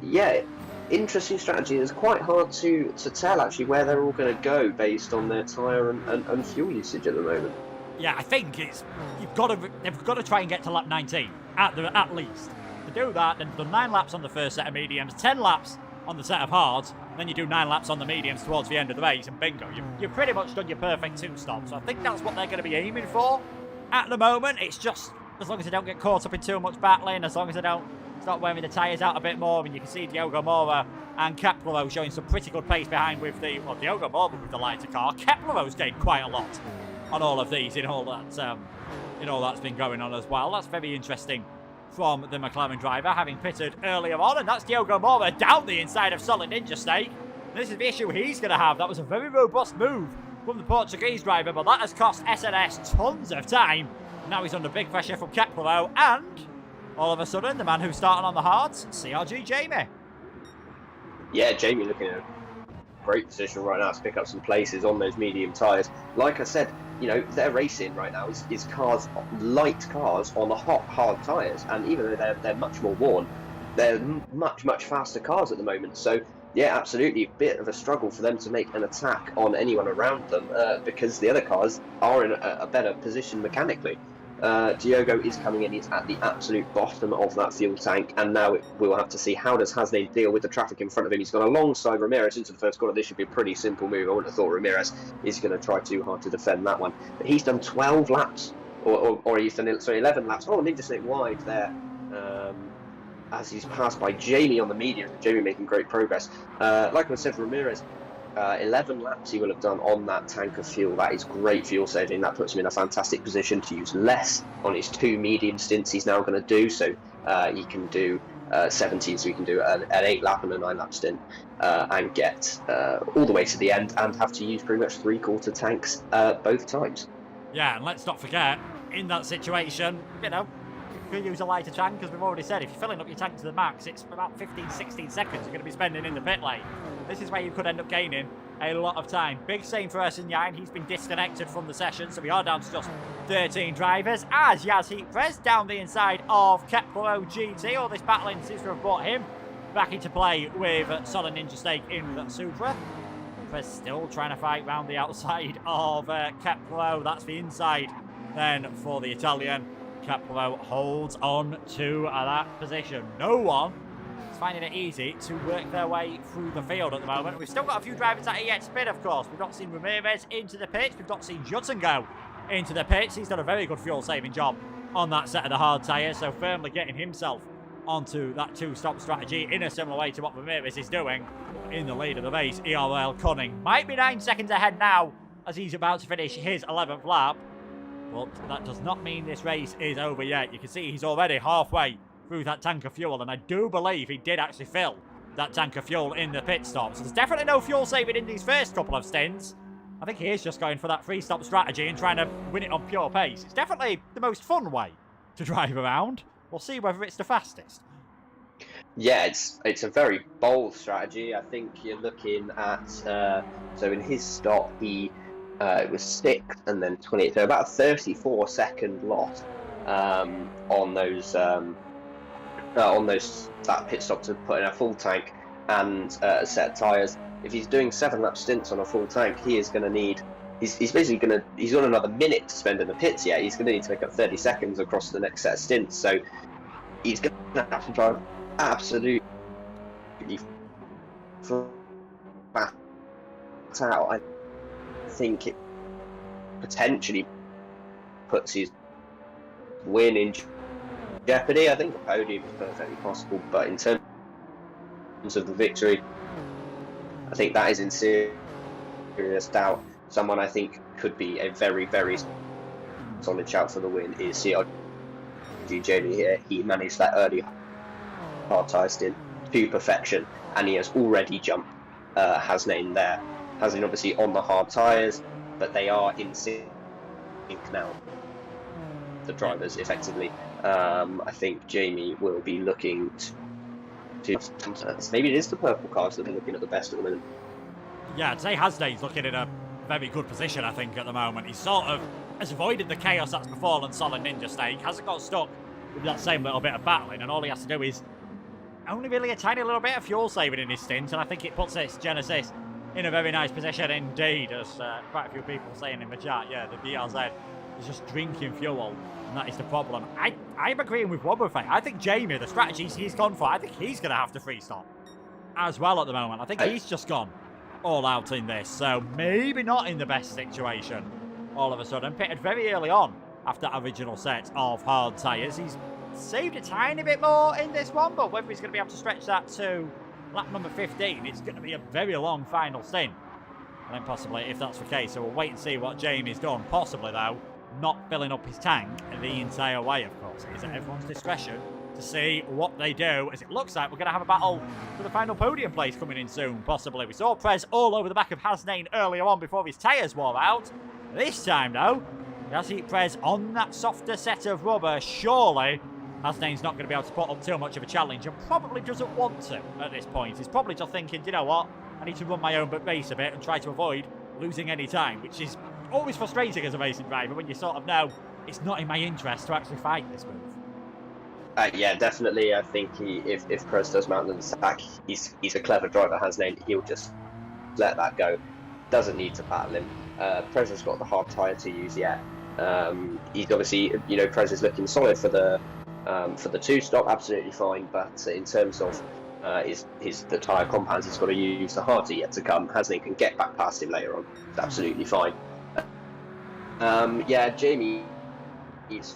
yeah, interesting strategy. It's quite hard to tell actually where they're all going to go based on their tyre and fuel usage at the moment. Yeah, I think they've got to try and get to lap 19 at least. To do that, then you've done 9 laps on the first set of mediums, 10 laps on the set of hards, then you do 9 laps on the mediums towards the end of the race, and bingo, you've pretty much done your perfect 2 stops. So I think that's what they're going to be aiming for. At the moment, it's just as long as they don't get caught up in too much battling, as long as they don't start wearing the tyres out a bit more, and you can see Diogo Mora and Keplerov showing some pretty good pace behind with Diogo Mora with the lighter car. Keplerov's gained quite a lot on all of these in all that's been going on as well. That's very interesting from the McLaren driver, having pitted earlier on, and that's Diogo Mora down the inside of Solid Ninja Snake. This is the issue he's going to have. That was a very robust move from the Portuguese driver, but that has cost SNS tons of time. Now he's under big pressure from Keplerov, and all of a sudden, the man who's starting on the hards, CRG Jamie. Yeah, Jamie looking in a great position right now to pick up some places on those medium tyres. Like I said, their racing right now is light cars on the hard tyres, and even though they're much more worn, they're much faster cars at the moment. So yeah, absolutely a bit of a struggle for them to make an attack on anyone around them, because the other cars are in a better position mechanically. Diogo is coming in, he's at the absolute bottom of that fuel tank, and now we'll have to see how does Hasnain deal with the traffic in front of him. He's gone alongside Ramirez into the first corner. This should be a pretty simple move. I wouldn't have thought Ramirez is going to try too hard to defend that one, but he's done 12 laps, or he's done 11 laps. Oh, Ninja Snake wide there, as he's passed by Jamie on the medium. Jamie making great progress. Like I said, Ramirez, 11 laps he will have done on that tank of fuel. That is great fuel saving. That puts him in a fantastic position to use less on his 2 medium stints he's now going to do. So he can do 17, so he can do an 8 lap and a 9 lap stint, and get all the way to the end and have to use pretty much 3/4 tanks both times. Yeah, and let's not forget, in that situation, could use a lighter tank, as we've already said. If you're filling up your tank to the max, it's about 15-16 seconds you're going to be spending in the pit lane. This is where you could end up gaining a lot of time. Big same for Ersin. He's been disconnected from the session, so we are down to just 13 drivers. As Yazid Prez down the inside of Kepler GT. All this battling seems to have brought him back into play with Solid Ninja Snake in the Supra. Prez still trying to fight round the outside of Kepler. That's the inside then for the Italian. Kepler holds on to that position. No one is finding it easy to work their way through the field at the moment. We've still got a few drivers at EX Spin, of course. We've not seen Ramirez into the pits. We've not seen Judson go into the pits. He's done a very good fuel-saving job on that set of the hard tyres, so firmly getting himself onto that two-stop strategy in a similar way to what Ramirez is doing in the lead of the race. ERL Cunning might be 9 seconds ahead now as he's about to finish his 11th lap, but that does not mean this race is over yet. You can see he's already halfway through that tank of fuel, and I do believe he did actually fill that tank of fuel in the pit stop. So there's definitely no fuel saving in these first couple of stints. I think he is just going for that three-stop strategy and trying to win it on pure pace. It's definitely the most fun way to drive around. We'll see whether it's the fastest. Yeah, it's a very bold strategy. I think you're looking at so in his stop it was 6th and then 20th, so about a 34-second loss on that pit stop to put in a full tank and a set of tyres. If he's doing 7-lap stints on a full tank, he is going to need. He's basically going to. He's got another minute to spend in the pits yet. He's going to need to make up 30 seconds across the next set of stints. So he's going to have to drive absolutely flat out. I think it potentially puts his win in jeopardy. I think a podium is perfectly possible, but in terms of the victory, I think that is in serious doubt. Someone I think could be a very, very solid shout for the win is CRG Jamie here. He managed that early hard tyre stint to perfection, and he has already jumped Hasnain there. Hasnain obviously on the hard tyres, but they are in sync now, the drivers, effectively. I think Jamie will be looking to maybe it is the purple cars that are looking at the best at the moment. Yeah, I'd say Hasnain's looking in a very good position, I think, at the moment. He sort of has avoided the chaos that's befallen Solid Ninja Snake, hasn't got stuck with that same little bit of battling, and all he has to do is only really a tiny little bit of fuel saving in his stint, and I think it puts this Genesis in a very nice position indeed, as quite a few people saying in the chat. Yeah, the DRZ is just drinking fuel, and that is the problem. I'm agreeing with Wobbuffet. I think Jamie, the strategies he's gone for, I think he's going to have to free stop as well at the moment. I think he's just gone all out in this, so maybe not in the best situation all of a sudden. Pitted very early on after that original set of hard tyres. He's saved a tiny bit more in this one, but whether he's going to be able to stretch that to lap number 15, it's going to be a very long final stint. And then possibly, if that's the case, so we'll wait and see what Jamie's done. Possibly, though, not filling up his tank the entire way, of course. It is at everyone's discretion to see what they do, as it looks like we're going to have a battle for the final podium place coming in soon, possibly. We saw Prez all over the back of Hasnain earlier on before his tyres wore out. This time, though, Yazid Prez on that softer set of rubber. Surely Hasnain's not going to be able to put up too much of a challenge, and probably doesn't want to at this point. He's probably just thinking, you know what, I need to run my own race a bit and try to avoid losing any time, which is always frustrating as a racing driver when you sort of know it's not in my interest to actually fight this move. Yeah, definitely. I think if Prez does mount an attack, he's a clever driver, Hasnain. He'll just let that go. Doesn't need to battle him. Prez has got the hard tyre to use yet. He's obviously, Prez is looking solid for the two-stop, absolutely fine. But in terms of the tyre compounds, he's got to use the harder yet to come. Hasnain can get back past him later on. It's absolutely fine. Yeah, Jamie's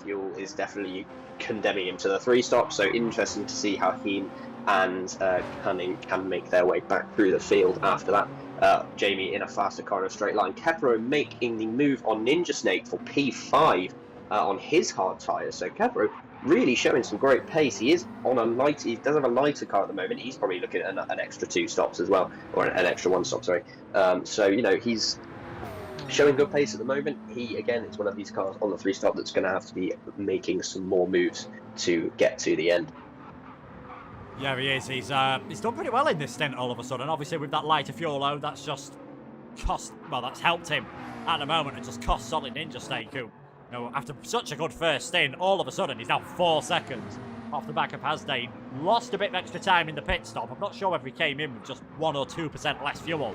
fuel is definitely condemning him to the 3-stop, so interesting to see how he and Cunning can make their way back through the field after that. Jamie in a faster car in a straight line. Kepro making the move on Ninja Snake for P5 on his hard tyres. So Kepro really showing some great pace. He is on a light. He does have a lighter car at the moment. He's probably looking at an extra 2 stops as well, or an extra 1 stop. Sorry. So he's showing good pace at the moment. He, again, is one of these cars on the 3-stop that's going to have to be making some more moves to get to the end. Yeah, he is. He's done pretty well in this stint all of a sudden. Obviously, with that lighter fuel load, that's just that's helped him at the moment. It just cost Solid Ninja Snake, who, after such a good first stint, all of a sudden he's now 4 seconds off the back of Hasdane. Lost a bit of extra time in the pit stop. I'm not sure whether he came in with just 1 or 2% less fuel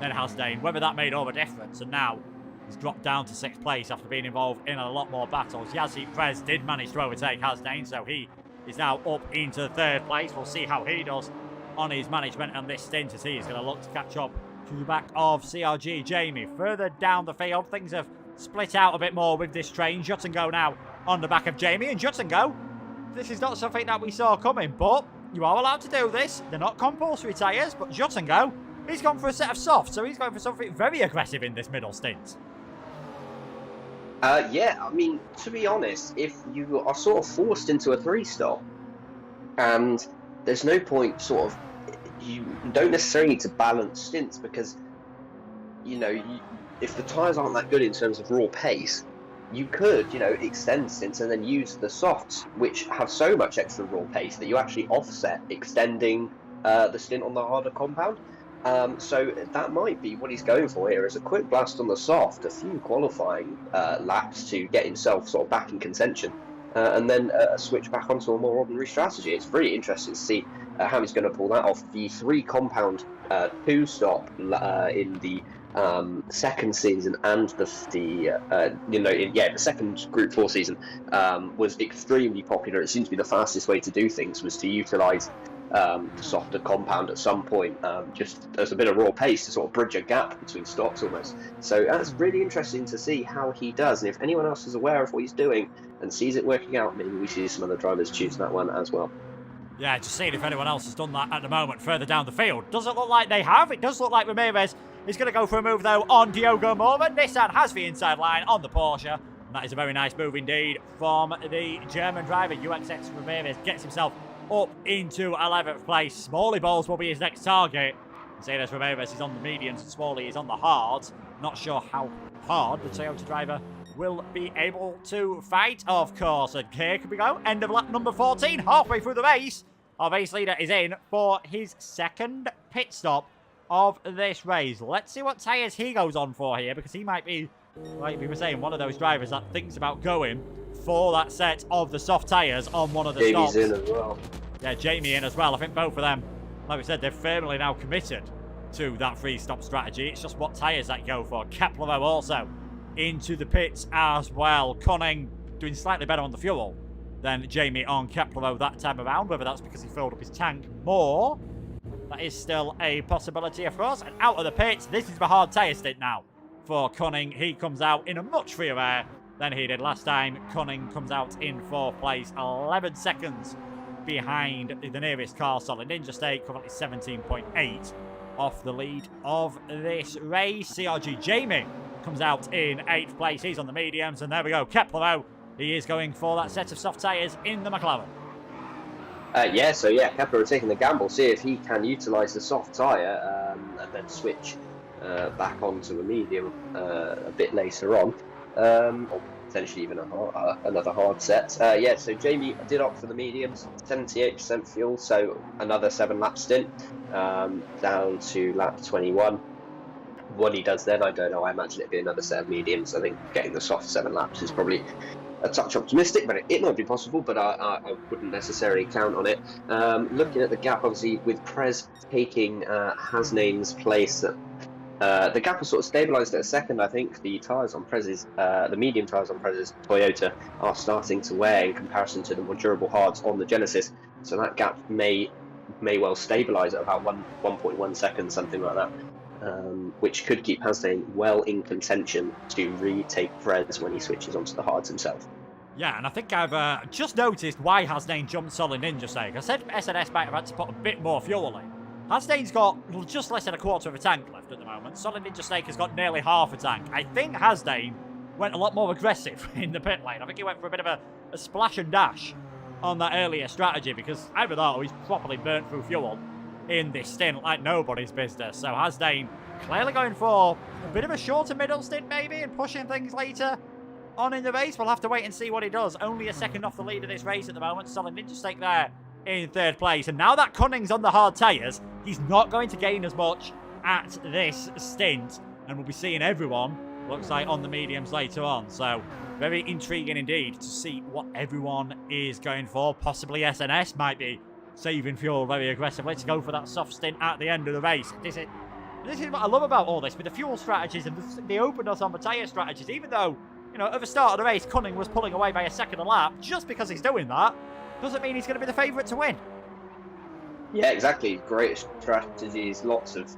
than Hasdane, whether that made all the difference. And now he's dropped down to 6th place after being involved in a lot more battles. Yazi Prez did manage to overtake Hasdane, so he is now up into 3rd place. We'll see how he does on his management on this stint, as he is going to look to catch up to the back of CRG Jamie. Further down the field, things have split out a bit more with this train. Jut and Go now on the back of Jamie, and Jut and Go, this is not something that we saw coming, but you are allowed to do this. They're not compulsory tyres, but Jut and Go, he's gone for a set of softs, so he's going for something very aggressive in this middle stint. Yeah, I mean, to be honest, if you are sort of forced into a 3-stop, and there's no point you don't necessarily need to balance stints, because, if the tyres aren't that good in terms of raw pace, you could, extend stints and then use the softs, which have so much extra raw pace that you actually offset extending the stint on the harder compound. So that might be what he's going for here, is a quick blast on the soft, a few qualifying laps to get himself sort of back in contention, and then a switch back onto a more ordinary strategy. It's really interesting to see how he's going to pull that off. The 3-compound 2-stop in the second season and the second Group 4 season was extremely popular. It seems to be the fastest way to do things was to utilise the softer compound at some point, just as a bit of raw pace to sort of bridge a gap between stocks almost. So that's really interesting to see how he does, and if anyone else is aware of what he's doing and sees it working out, maybe we see some other drivers choose that one as well. Yeah, just seeing if anyone else has done that at the moment further down the field. Doesn't look like they have. It does look like Ramirez is going to go for a move, though, on Diogo Moore. Nissan has the inside line on the Porsche. And that is a very nice move indeed from the German driver. UXX Ramirez gets himself up into 11th place. Smalley Balls will be his next target. Seeing as Ramirez is on the mediums and Smalley is on the hards. Not sure how hard the Toyota driver will be able to fight, of course. And here can we go. End of lap number 14, halfway through the race. Our race leader is in for his 2nd pit stop of this race. Let's see what tyres he goes on for here, because he might be, like we were saying, one of those drivers that thinks about going for that set of the soft tyres on one of the Jamie's stops. in as well. Yeah, Jamie in as well. I think both of them, like we said, they're firmly now committed to that 3-stop strategy. It's just what tyres that go for. Kepler also into the pits as well. Cunning doing slightly better on the fuel than Jamie on Kepler that time around, whether that's because he filled up his tank more. That is still a possibility, of course. And out of the pits, this is the hard tyre stint now for Cunning. He comes out in a much freer air than he did last time. Cunning comes out in 4th place, 11 seconds behind the nearest car, Solid Ninja Snake, currently 17.8 off the lead of this race. CRG Jamie comes out in 8th place. He's on the mediums, and there we go. Kepler, he is going for that set of soft tyres in the McLaren. Kepler are taking the gamble, see if he can utilise the soft tyre and then switch back onto a medium a bit later on, or potentially even another hard set. So Jamie did opt for the mediums, 78% fuel, so another 7-lap stint down to lap 21. What he does then, I don't know. I imagine it'd be another set of mediums. I think getting the soft 7 laps is probably a touch optimistic, but it might be possible, but I wouldn't necessarily count on it. Looking at the gap, obviously, with Prez taking Hasnane's place, the gap has sort of stabilised at a second. I think the tyres on Prez's, the medium tyres on Prez's Toyota are starting to wear in comparison to the more durable hards on the Genesis, so that gap may well stabilise at about 1.1 seconds, something like that. Which could keep Hasnane well in contention to retake Prez when he switches onto the hards himself. Yeah, and I think I've just noticed why Hasnane jumped Solid Ninja Snake. I said SNS might have had to put a bit more fuel in. Hasnane's got just less than a quarter of a tank left at the moment. Solid Ninja Snake has got nearly half a tank. I think Hasnane went a lot more aggressive in the pit lane. I think he went for a bit of a splash and dash on that earlier strategy, because either that or he's properly burnt through fuel in this stint like nobody's business. So Hasdane clearly going for a bit of a shorter middle stint maybe and pushing things later on in the race. We'll have to wait and see what he does. Only a second off the lead of this race at the moment. Solid Ninja Stake there in third place. And now that Cunning's on the hard tyres, he's not going to gain as much at this stint. And we'll be seeing everyone, looks like, on the mediums later on. So very intriguing indeed to see what everyone is going for. Possibly SNS might be saving fuel very aggressively to go for that soft stint at the end of the race. This is what I love about all this, with the fuel strategies and the openness on the tyre strategies. Even though, you know, at the start of the race, Cunning was pulling away by a second a lap, just because he's doing that doesn't mean he's going to be the favourite to win. Yeah, exactly. Great strategies, lots of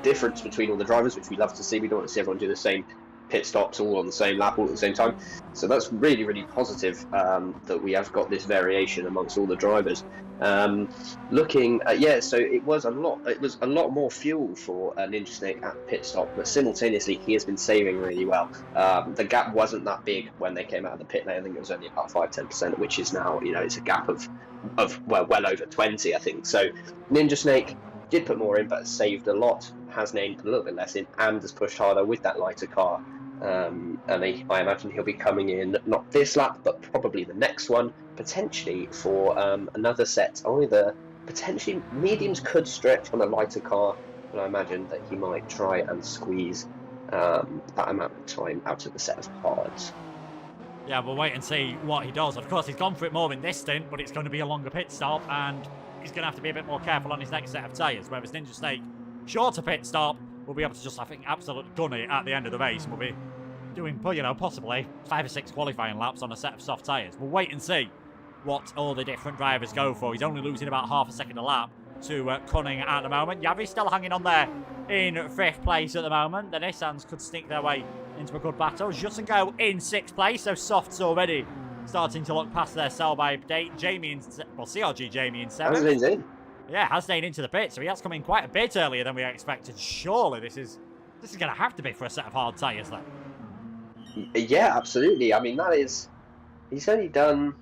difference between all the drivers, which we love to see. We don't want to see everyone do the same pit stops all on the same lap all at the same time. So that's really, really positive that we have got this variation amongst all the drivers. Looking at, so it was a lot more fuel for Ninja Snake at pit stop, but simultaneously he has been saving really well. The gap wasn't that big when they came out of the pit lane. I think it was only about 5-10%, which is now, you know, it's a gap of well over 20, I think. So Ninja Snake did put more in, but saved a lot. Has named a little bit less in, and has pushed harder with that lighter car. And I imagine he'll be coming in not this lap, but probably the next one, potentially for another set. Either potentially mediums could stretch on a lighter car, but I imagine that he might try and squeeze that amount of time out of the set of hards. Yeah, we'll wait and see what he does. Of course, he's gone for it more in this stint, but it's going to be a longer pit stop, and he's going to have to be a bit more careful on his next set of tyres, whereas Ninja Snake, shorter pit stop, we'll be able to just, I think, absolutely gun it at the end of the race. We'll be doing, you know, possibly 5 or 6 qualifying laps on a set of soft tyres. We'll wait and see what all the different drivers go for. He's only losing about half a second a lap to Cunning at the moment. Yavi's still hanging on there in 5th place at the moment. The Nissans could sneak their way into a good battle. Jutsengo in 6th place, so softs already starting to look past their sell-by date. CRG Jamie in 7th. Yeah, Hasdane into the pit, so he has come in quite a bit earlier than we expected. Surely this is going to have to be for a set of hard tyres then. Yeah, absolutely. I mean, he's done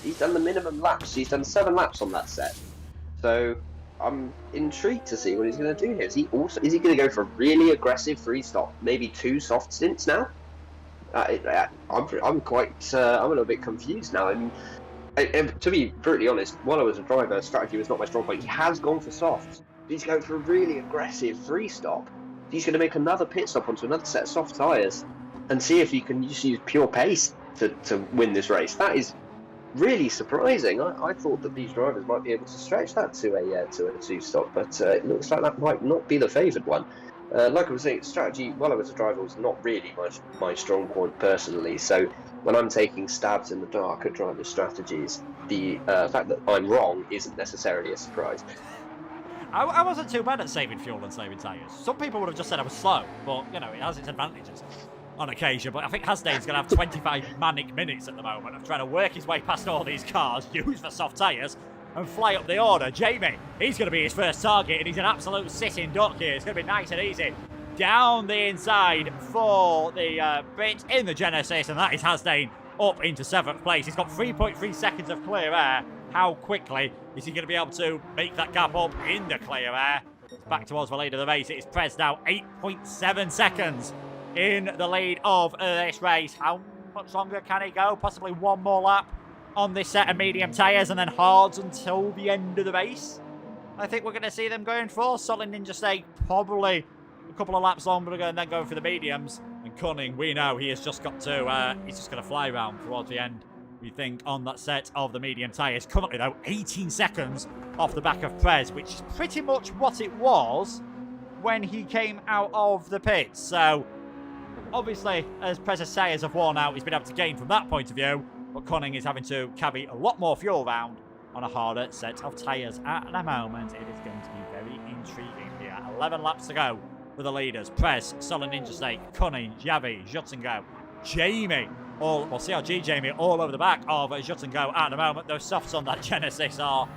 the minimum laps. He's done 7 laps on that set. So I'm intrigued to see what he's going to do here. Is he going to go for a really aggressive 3-stop, maybe 2 soft stints now? I'm a little bit confused now. I mean, to be brutally honest, while I was a driver, strategy was not my strong point. He has gone for softs. He's going for a really aggressive 3-stop. He's going to make another pit stop onto another set of soft tyres and see if you can just use pure pace to win this race. That is really surprising. I thought that these drivers might be able to stretch that to a 2-stop, but it looks like that might not be the favoured one. Like I was saying, strategy while I was a driver was not really my strong point personally. So when I'm taking stabs in the dark at driver strategies, the fact that I'm wrong isn't necessarily a surprise. I wasn't too bad at saving fuel and saving tyres. Some people would have just said I was slow, but, you know, it has its advantages on occasion. But I think Hasdane's going to have 25 manic minutes at the moment of trying to work his way past all these cars, use the soft tyres, and fly up the order. Jamie, he's going to be his first target, and he's an absolute sitting duck here. It's going to be nice and easy. Down the inside for the bit in the Genesis, and that is Hasdane up into 7th place. He's got 3.3 seconds of clear air. How quickly is he going to be able to make that gap up in the clear air? Back towards the lead of the race. It is Prez now 8.7 seconds in the lead of this race. How much longer can he go? Possibly one more lap on this set of medium tyres and then hards until the end of the race. I think we're going to see them going for Solid Ninja Snake probably a couple of laps longer and then going for the mediums. And Cunning, we know he has just got to, he's just going to fly around towards the end, we think, on that set of the medium tyres. Currently, though, 18 seconds off the back of Prez, which is pretty much what it was when he came out of the pits. So, obviously, as Prez's tyres have worn out, he's been able to gain from that point of view, but Cunning is having to carry a lot more fuel around on a harder set of tyres at the moment. It is going to be very intriguing here. 11 laps to go for the leaders. Prez, Solid Ninja Snake, Cunning, Yavi, Jutsengo, Jamie, CRG Jamie all over the back of Jutsengo at the moment. Those softs on that Genesis are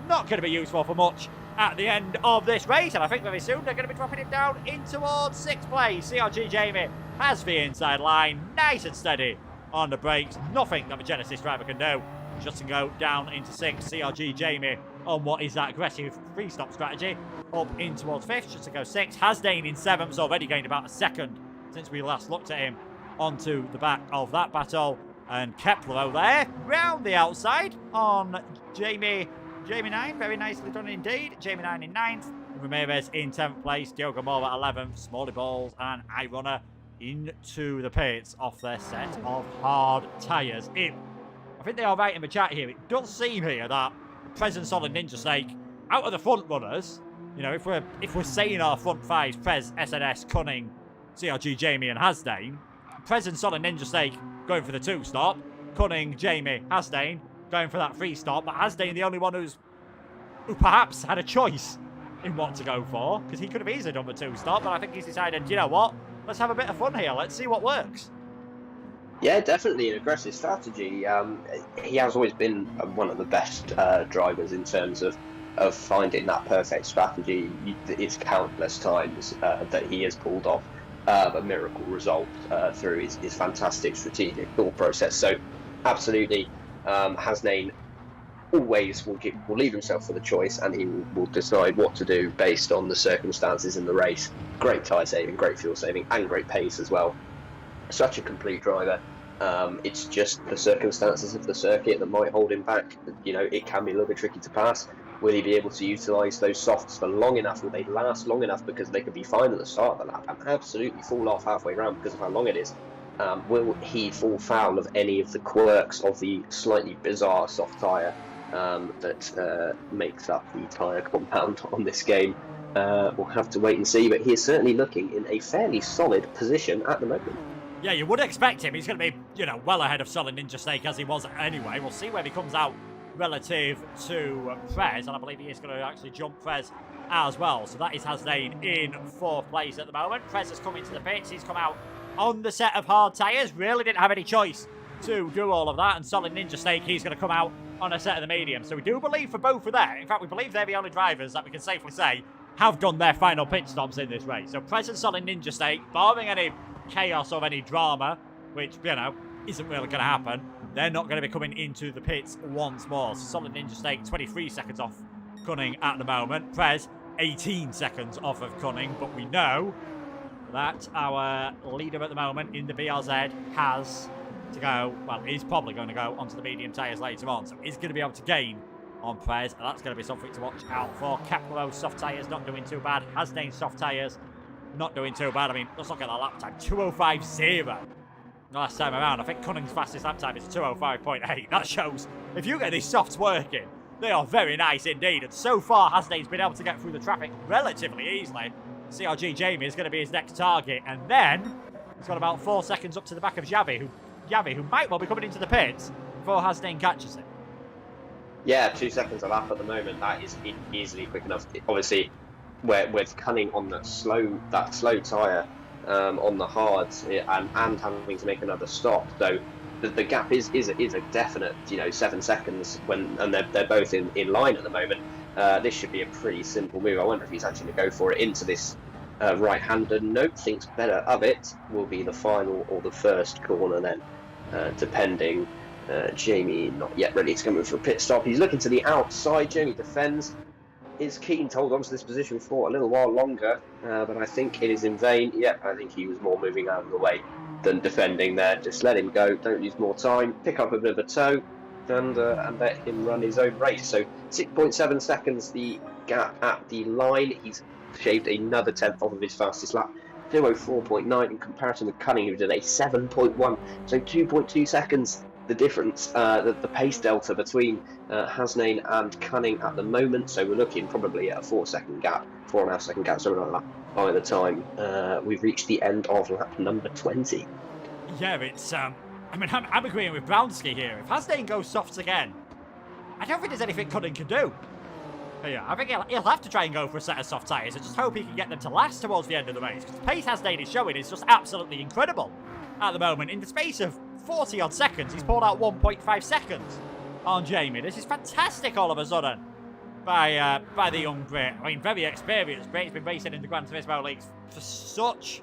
not going to be useful for much at the end of this race, and I think very soon they're going to be dropping it down in towards 6th place. CRG Jamie has the inside line, nice and steady on the brakes. Nothing that the Genesis driver can do. just to go down into 6th. CRG Jamie on what is that aggressive free-stop strategy. Up in towards 5th, just to go 6th. Hasdane in 7th, already gained about a second since we last looked at him onto the back of that battle. And Kepler over there, round the outside on Jamie 9. Very nicely done indeed. Jamie 9 in 9th. Ramirez in 10th place. Diogo Mora 11th. Smalley Balls and Irona into the pits off their set of hard tyres. I think they are right in the chat here. It does seem here that Prez and Solid Ninja Snake, out of the front runners, you know, if we're saying our front fives, Prez, SNS, Cunning, CRG, Jamie and Hasdane, Prez and Solid Ninja Snake going for the 2-stop. Cunning, Jamie, Hasdane going for that 3-stop. But Hasdane the only one who perhaps had a choice in what to go for, because he could have easily done the 2-stop, but I think he's decided, you know what, let's have a bit of fun here. Let's see what works. Yeah, definitely an aggressive strategy. He has always been one of the best drivers in terms of finding that perfect strategy. It's countless times that he has pulled off a miracle result through his fantastic strategic thought process. So, absolutely, Hasnain always will leave himself for the choice, and he will decide what to do based on the circumstances in the race. Great tyre saving, great fuel saving, and great pace as well. Such a complete driver. It's just the circumstances of the circuit that might hold him back. You know, it can be a little bit tricky to pass. Will he be able to utilise those softs for long enough? Will they last long enough because they could be fine at the start of the lap and absolutely fall off halfway around because of how long it is? Will he fall foul of any of the quirks of the slightly bizarre soft tyre that makes up the tyre compound on this game? We'll have to wait and see, but he is certainly looking in a fairly solid position at the moment. Yeah, you would expect him. He's going to be, you know, well ahead of Solid Ninja Snake as he was anyway. We'll see where he comes out relative to Prez, and I believe he is going to actually jump Prez as well. So that is Hasdane in 4th place at the moment. Prez has come into the pits. He's come out on the set of hard tyres. Really didn't have any choice to do all of that. And Solid Ninja Snake, he's going to come out on a set of the medium. So we do believe for both of them. In fact, we believe they're the only drivers that we can safely say have done their final pit stops in this race. So Prez and Solid Ninja Snake, barring any chaos or any drama, which, you know, isn't really going to happen, they're not going to be coming into the pits once more. So Solid Ninja Snake 23 seconds off Cunning at the moment. Prez 18 seconds off of Cunning, but we know that our leader at the moment in the BRZ has to go, well, he's probably going to go onto the medium tyres later on, so he's going to be able to gain on Prez, and that's going to be something to watch out for. Kepler soft tyres not doing too bad. Hasdane soft tyres not doing too bad. I mean, let's look at the lap time. 2:05.0 last time around. I think Cunning's fastest lap time is 2:05.8. That shows if you get these softs working, they are very nice indeed. And so far, Hasdane's been able to get through the traffic relatively easily. CRG Jamie is going to be his next target. And then he's got about 4 seconds up to the back of Javi, who might well be coming into the pits before Hasdane catches him. Yeah, 2 seconds a lap at the moment. That is easily quick enough. Obviously, with Cunning on that slow tyre on the hards and having to make another stop, so the gap is a definite 7 seconds and they're both in line at the moment. This should be a pretty simple move. I wonder if he's actually going to go for it into this right-hander. Nope, thinks better of it. Will be the final or the first corner then, depending. Jamie not yet ready to come in for a pit stop. He's looking to the outside. Jamie defends. Is keen to hold on to this position for a little while longer, but I think it is in vain. Yeah, I think he was more moving out of the way than defending there. Just let him go. Don't lose more time. Pick up a bit of a toe and let him run his own race. So 6.7 seconds the gap at the line. He's shaved another tenth off of his fastest lap. 2:04.9 in comparison to Cunning, who did a 7.1. So 2.2 seconds. The difference, the pace delta between Hasnain and Cunning at the moment. So we're looking probably at a 4 second gap, 4.5 second gap, something like that, by the time we've reached the end of lap number 20. Yeah, it's, I mean, I'm agreeing with Brownski here. If Hasnain goes softs again, I don't think there's anything Cunning can do. Yeah, I think he'll have to try and go for a set of soft tyres. I just hope he can get them to last towards the end of the race, because the pace Hasnain is showing is just absolutely incredible at the moment. In the space of 40 odd seconds, he's pulled out 1.5 seconds on Jamie. This is fantastic all of a sudden by the young Brit. I mean, very experienced Brit. He's been racing in the Gran Turismo leagues for such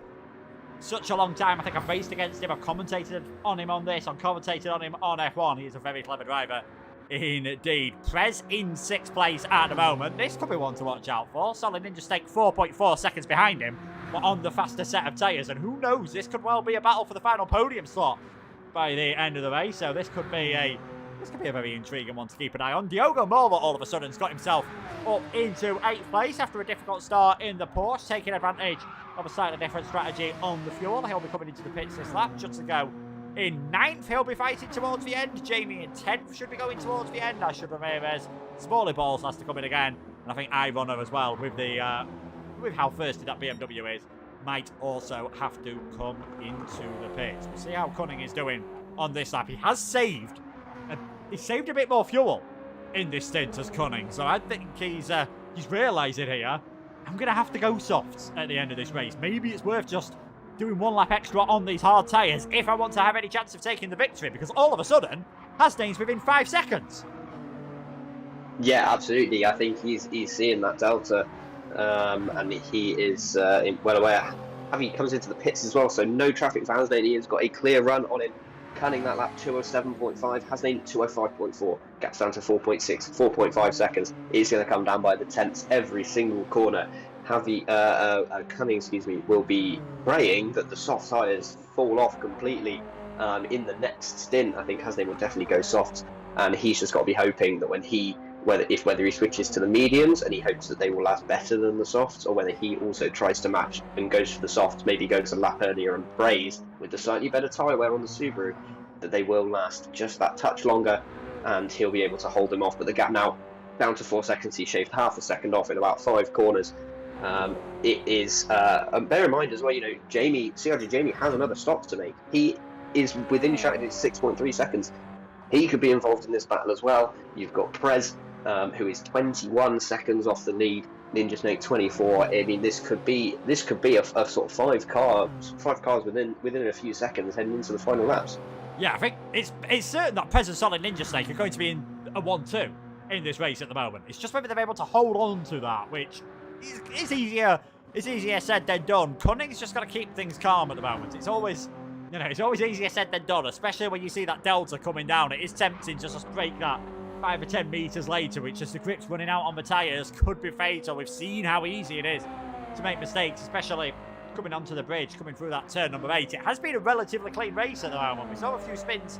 a long time. I think I've raced against him. I've commentated on him on this. I've commentated on him on F1. He's a very clever driver. Indeed. Prez in 6th place at the moment. This could be one to watch out for. Solid Ninja Snake 4.4 seconds behind him, but on the faster set of tyres. And who knows, this could well be a battle for the final podium slot by the end of the race. So this could be a very intriguing one to keep an eye on. Diogo Morva all of a sudden has got himself up into 8th place after a difficult start in the Porsche, taking advantage of a slightly different strategy on the fuel. He'll be coming into the pits this lap. Just to go in 9th, he'll be fighting towards the end. Jamie in 10th should be going towards the end, as should Ramirez. Smalley Balls has to come in again. And I think iRunner as well, with the with how thirsty that BMW is, might also have to come into the pits. We'll see how Cunning is doing on this lap. He has saved a bit more fuel in this stint as Cunning, so I think he's realising here, I'm going to have to go softs at the end of this race. Maybe it's worth just doing 1 lap extra on these hard tyres if I want to have any chance of taking the victory, because all of a sudden, Hasnain's within 5 seconds. Yeah, absolutely. I think he's seeing that delta, and he is well aware. He comes into the pits as well, so no traffic for Hasnain. He has got a clear run on him. Cunning that lap 207.5, Hasnain 205.4, gaps down to 4.5 seconds. It's going to come down by the tenths every single corner. Cunning, will be praying that the soft tyres fall off completely in the next stint. I think Hasnain will definitely go soft, and he's just got to be hoping that whether he switches to the mediums and he hopes that they will last better than the softs, or whether he also tries to match and goes for the softs, maybe goes a lap earlier and prays with the slightly better tyre wear on the Subaru that they will last just that touch longer, and he'll be able to hold them off. But the gap now down to 4 seconds. He shaved half a second off in about 5 corners. It is bear in mind as well, CRG Jamie has another stop to make. He is within shouting 6.3 seconds. He could be involved in this battle as well. You've got Prez, who is 21 seconds off the lead. Ninja Snake 24. I mean, this could be a sort of 5 cars within a few seconds heading into the final laps. Yeah, I think it's certain that Prez and Solid Ninja Snake are going to be in a 1-2 in this race at the moment. It's just whether they're able to hold on to that, which is easier. It's easier said than done. Cunning's just got to keep things calm at the moment. It's always easier said than done, especially when you see that delta coming down. It is tempting just to break that 5 or 10 metres later, which, as the grip's running out on the tyres, could be fatal. We've seen how easy it is to make mistakes, especially coming onto the bridge, coming through that turn number 8. It has been a relatively clean race at the moment. We saw a few spins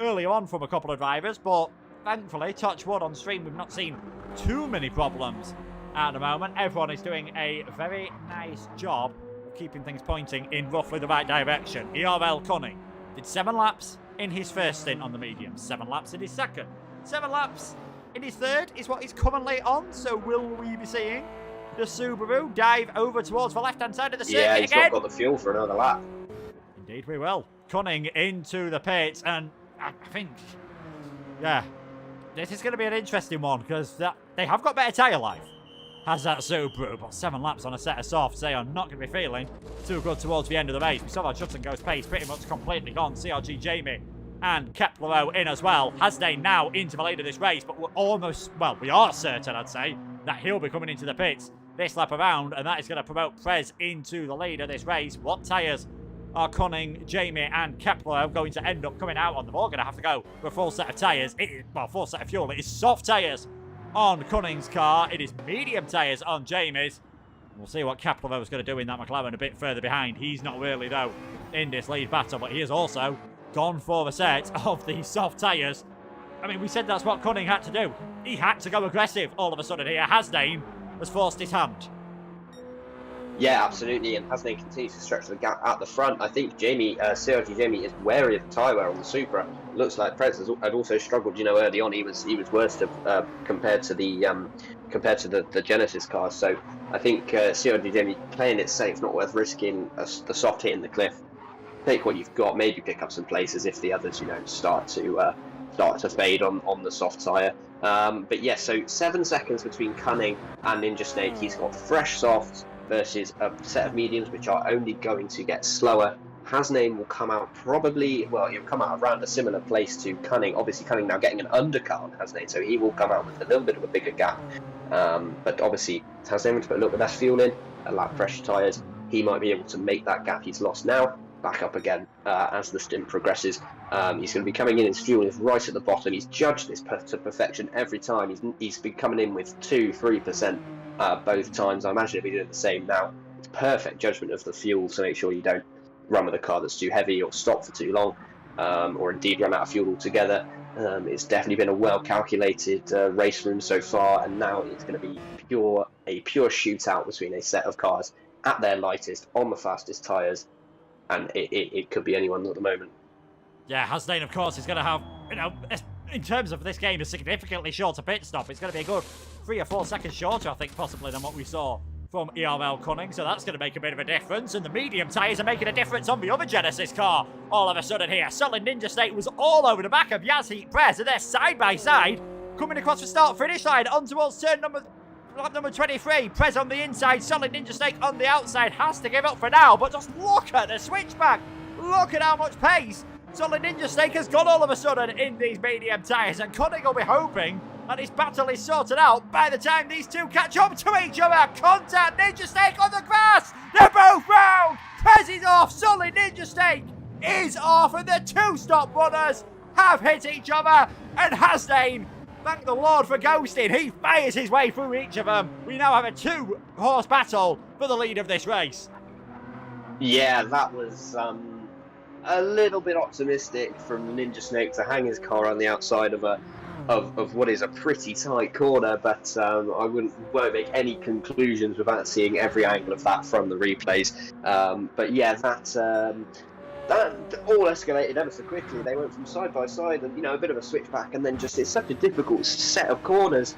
early on from a couple of drivers, but thankfully, touch wood on stream, we've not seen too many problems at the moment. Everyone is doing a very nice job of keeping things pointing in roughly the right direction. ERL Cunning did 7 laps in his first stint on the medium, 7 laps in his second, 7 laps in his third is what he's currently on. So will we be seeing the Subaru dive over towards the left-hand side of the circuit again? Yeah, he's not got the fuel for another lap. Indeed we will. Cunning into the pits, and I think, yeah, this is going to be an interesting one, because they have got better tyre life, has that Subaru, but 7 laps on a set of softs, they are not going to be feeling too good towards the end of the race. We saw that Judson Ghost pace pretty much completely gone. CRG Jamie and Kepler in as well. Hasnain now into the lead of this race, but we are certain, I'd say, that he'll be coming into the pits this lap around, and that is going to promote Prez into the lead of this race. What tyres are Cunning, Jamie and Kepler going to end up coming out on? They're all going to have to go for a full set of tyres. Full set of fuel. It is soft tyres on Cunning's car. It is medium tyres on Jamie's. We'll see what Kepler is going to do in that McLaren a bit further behind. He's not really, though, in this lead battle, but he has also gone for a set of the soft tyres. I mean, we said that's what Cunning had to do. He had to go aggressive all of a sudden here. Hasnain has forced his hand. Yeah, absolutely, and Hasnain continues to stretch the gap at the front. I think CRG Jamie is wary of the tyre wear on the Supra. Looks like Prez had also struggled. Early on he was worse compared to the Genesis cars. So I think CRG Jamie playing it safe, not worth risking the soft hit in the cliff. Take what you've got, maybe pick up some places if the others start to fade on the soft tyre. But yeah, so 7 seconds between Cunning and Ninja Snake. He's got fresh softs versus a set of mediums which are only going to get slower. Hasnain will come out he'll come out around a similar place to Cunning. Obviously Cunning now getting an undercut on Hasnain, so he will come out with a little bit of a bigger gap. But obviously Hasnain will put a little bit less fuel in, a lap fresher tyres. He might be able to make that gap he's lost now back up again as the stint progresses. He's going to be coming in, his fuel is right at the bottom. He's judged this to perfection every time. He's been coming in with 2-3% both times. I imagine he'll be doing the same now. It's perfect judgment of the fuel, so make sure you don't run with a car that's too heavy or stop for too long, or indeed run out of fuel altogether. It's definitely been a well-calculated race room so far, and now it's going to be a pure shootout between a set of cars at their lightest, on the fastest tyres, and it could be anyone at the moment. Yeah, Hasdane, of course, is going to have, in terms of this game, a significantly shorter pit stop. It's going to be a good 3 or 4 seconds shorter, I think, possibly, than what we saw from ERL Cunning, so that's going to make a bit of a difference, and the medium tyres are making a difference on the other Genesis car. All of a sudden here, Solid Ninja State was all over the back of Yazheat Prez, and they're side by side, coming across the start-finish line, on towards lap number 23. Prez on the inside, Solid Ninja State on the outside, has to give up for now, but just look at the switchback. Look at how much pace Solid Ninja State has got all of a sudden in these medium tyres, and Cunning will be hoping that this battle is sorted out by the time these two catch up to each other. Contact, Ninja Snake on the grass. They're both round. Prez is off. Solid Ninja Snake is off. And the two stop runners have hit each other. And Hasdane, thank the Lord for ghosting. He fires his way through each of them. We now have a 2-horse battle for the lead of this race. Yeah, that was a little bit optimistic from Ninja Snake to hang his car on the outside of what is a pretty tight corner, but I won't make any conclusions without seeing every angle of that from the replays. But yeah, that all escalated ever so quickly. They went from side by side, and a bit of a switchback, and then just it's such a difficult set of corners.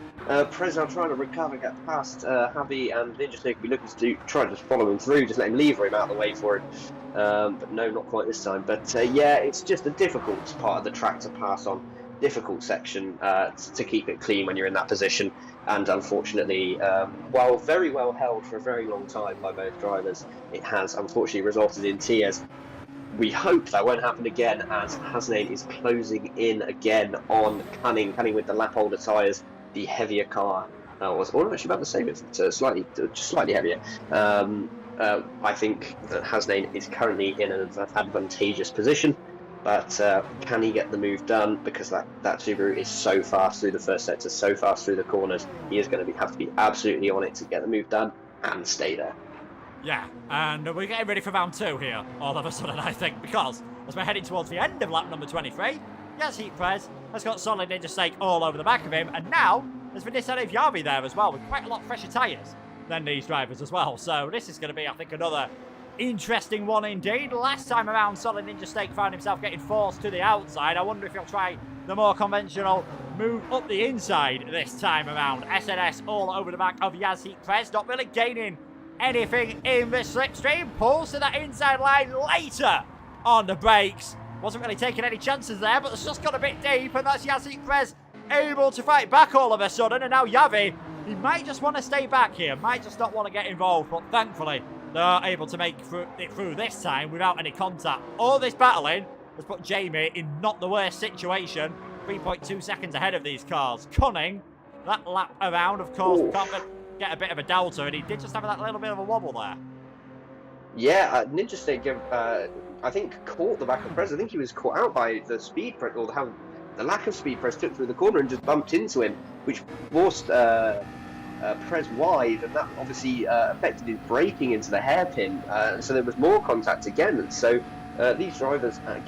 Prez now trying to recover, get past Javi, and Ninja Snake will be looking to try to just follow him through, just let him lever him out of the way for him. But no, not quite this time. But yeah, it's just a difficult part of the track to pass on. Difficult section to keep it clean when you're in that position, and unfortunately, while very well held for a very long time by both drivers, it has unfortunately resulted in tears. We hope that won't happen again, as Hasdane is closing in again on Cunning with the lap holder tyres, the heavier car. Was actually about the same, it's just slightly heavier. I think that Hasdane is currently in an advantageous position. But can he get the move done? Because that Subaru is so fast through the first sector, so fast through the corners. He is going to have to be absolutely on it to get the move done and stay there. Yeah, and we're getting ready for round 2 here, all of a sudden, I think, because as we're heading towards the end of lap number 23, Yazheat Prez has got Solid Ninja Snake all over the back of him, and now there's Vinicius Yavi there as well, with quite a lot fresher tyres than these drivers as well. So this is going to be, I think, another interesting one indeed. Last time around, Solid Ninja Snake found himself getting forced to the outside. I wonder if he'll try the more conventional move up the inside this time around. SNS all over the back of Yazheat Prez, not really gaining anything in the slipstream. Pulls to that inside line later on the brakes. Wasn't really taking any chances there, but it's just got a bit deep, and that's Yazheat Prez able to fight back all of a sudden. And now Yavi, he might just want to stay back here, might just not want to get involved, but thankfully they are able to make it through this time without any contact. All this battling has put Jamie in not the worst situation. 3.2 seconds ahead of these cars. Cunning, that lap around, of course, can't get a bit of a doubter, and he did just have that little bit of a wobble there. Yeah, Ninja Snake, I think, caught the back of Prez. I think he was caught out by the speed press, or how the lack of speed Prez took through the corner and just bumped into him, which forced Prez wide, and that obviously affected his braking into the hairpin, so there was more contact again. And so these drivers are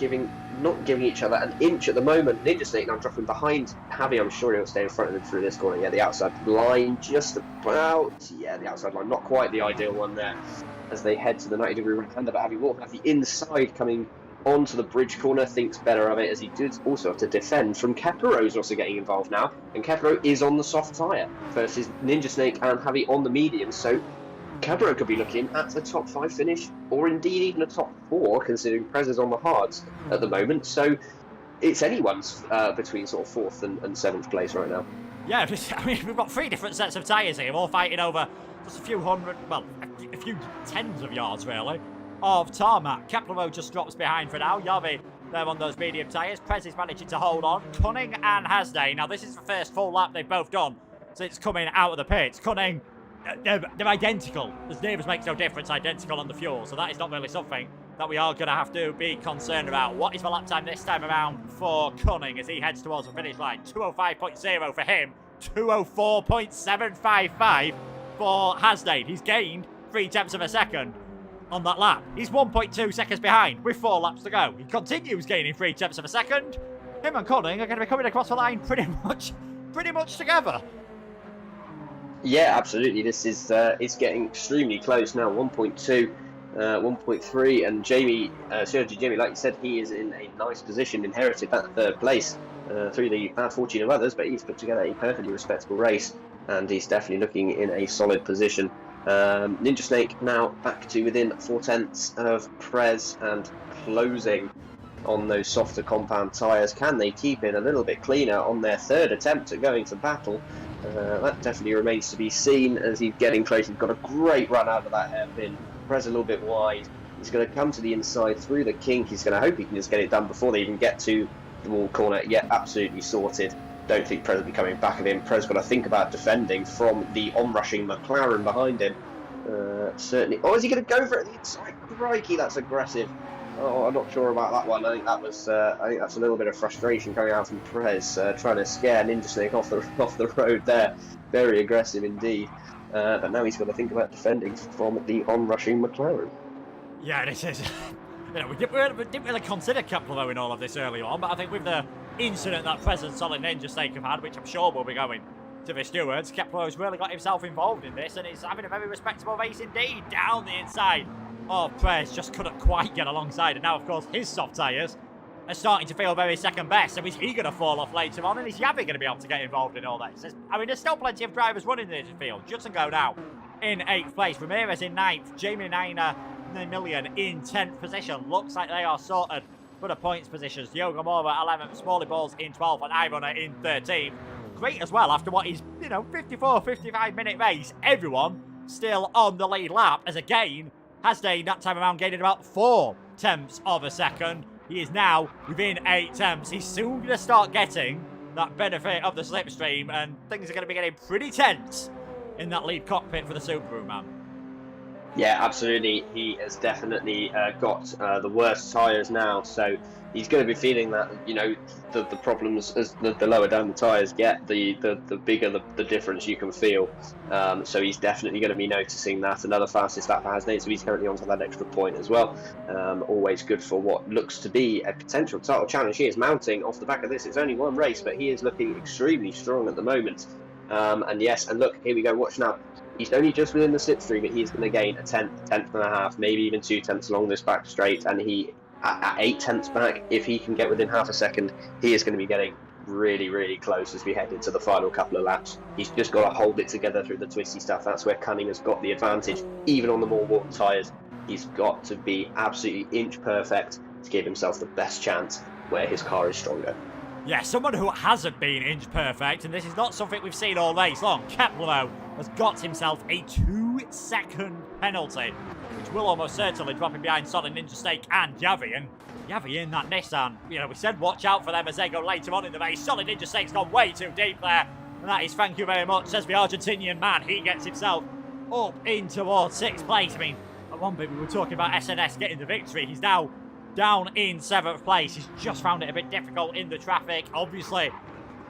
not giving each other an inch at the moment. Ninja Snake now dropping behind Javi. I'm sure he'll stay in front of him through this corner. Yeah, the outside line just about. Yeah, the outside line, not quite the ideal one there, as they head to the 90-degree right-hander. But Javi Walker at the inside coming onto the bridge corner, thinks better of it, as he did also have to defend from Caparo's also getting involved now, and Caparo is on the soft tyre versus Ninja Snake and Javi on the medium, so Caparo could be looking at a top 5 finish, or indeed even a top 4, considering Prez is on the hards at the moment. So it's anyone's between sort of 4th and 7th place right now. Yeah, I mean, we've got 3 different sets of tyres here, all fighting over just a few hundred, well, a few tens of yards really of tarmac. Caparo just drops behind for now. Yavi there on those medium tyres. Prez is managing to hold on. Cunning and Hasdane. Now this is the first full lap they've both done since coming out of the pits. Cunning, they're identical. As Davis makes no difference, identical on the fuel, so that is not really something that we are going to have to be concerned about. What is the lap time this time around for Cunning as he heads towards the finish line? 205.0 for him, 204.755 for Hasdane. He's gained 0.3 of a second on that lap. He's 1.2 seconds behind with 4 laps to go. He continues gaining 0.3 of a second. Him and Cunning are going to be coming across the line pretty much together. Yeah, absolutely. This is it's getting extremely close now. 1.2, 1.3, and Sergio Jamie, like you said, he is in a nice position, inherited that third place through the bad fortune of others, but he's put together a perfectly respectable race, and he's definitely looking in a solid position. Ninja Snake now back to within 0.4 of Prez and closing on those softer compound tyres. Can they keep it a little bit cleaner on their third attempt at going to battle? That definitely remains to be seen as he's getting close. He's got a great run out of that hairpin. Prez a little bit wide. He's going to come to the inside through the kink. He's going to hope he can just get it done before they even get to the wall corner. Yeah, absolutely sorted. Don't think Prez will be coming back of him. Prez got to think about defending from the onrushing McLaren behind him. Certainly. Oh, is he going to go for it at the inside? Crikey, that's aggressive. Oh, I'm not sure about that one. I think that was. I think that's a little bit of frustration coming out from Perez, trying to scare Ninja Snake off the road there. Very aggressive indeed. But now he's got to think about defending from the onrushing McLaren. Yeah, this is. We didn't really consider Kepler in all of this early on, but I think with the incident that Perez and Solid Ninja Snake have had, which I'm sure will be going to the stewards, Kepler has really got himself involved in this, and he's having a very respectable race indeed down the inside. Oh, Perez just couldn't quite get alongside. And now, of course, his soft tyres are starting to feel very second best. So is he going to fall off later on? And is Yavi going to be able to get involved in all this? I mean, there's still plenty of drivers running in this field. Judson go now in 8th place. Ramirez in 9th. Jamie Niner Million in 10th position. Looks like they are sorted for the points positions. Diogo Mora 11th. Smalley Balls in 12th. And Irona in 13th. Great as well after what is, 54, 55 minute race. Everyone still on the lead lap as again, Hasdane that time around gaining about 0.4 of a second. He is now within 8 tenths. He's soon going to start getting that benefit of the slipstream, and things are going to be getting pretty tense in that lead cockpit for the Subaru man. Yeah, absolutely. He has definitely got the worst tyres now, so he's going to be feeling that, the problems as the lower down the tyres get, the bigger the difference you can feel. So he's definitely going to be noticing that. Another fastest lap for Hasdane, so he's currently onto that extra point as well. Always good for what looks to be a potential title challenge. He is mounting off the back of this. It's only one race, but he is looking extremely strong at the moment. And yes, and look, here we go, watch now. He's only just within the slipstream, but he's going to gain a tenth and a half, maybe even 2 tenths along this back straight. And he, at 8 tenths back, if he can get within half a second, he is going to be getting really, really close as we head into the final couple of laps. He's just got to hold it together through the twisty stuff. That's where Cunning has got the advantage, even on the more worn tyres. He's got to be absolutely inch perfect to give himself the best chance where his car is stronger. Yeah, someone who hasn't been inch perfect, and this is not something we've seen all race long. Kepler has got himself a 2-second penalty, which will almost certainly drop him behind Solid Ninja Snake and Yavi. And Yavi in that Nissan, we said watch out for them as they go later on in the race. Solid Ninja Snake's gone way too deep there. And that is thank you very much, says the Argentinian man. He gets himself up in towards 6th place. I mean, at one bit we were talking about SNS getting the victory. He's now down in 7th place. He's just found it a bit difficult in the traffic. Obviously,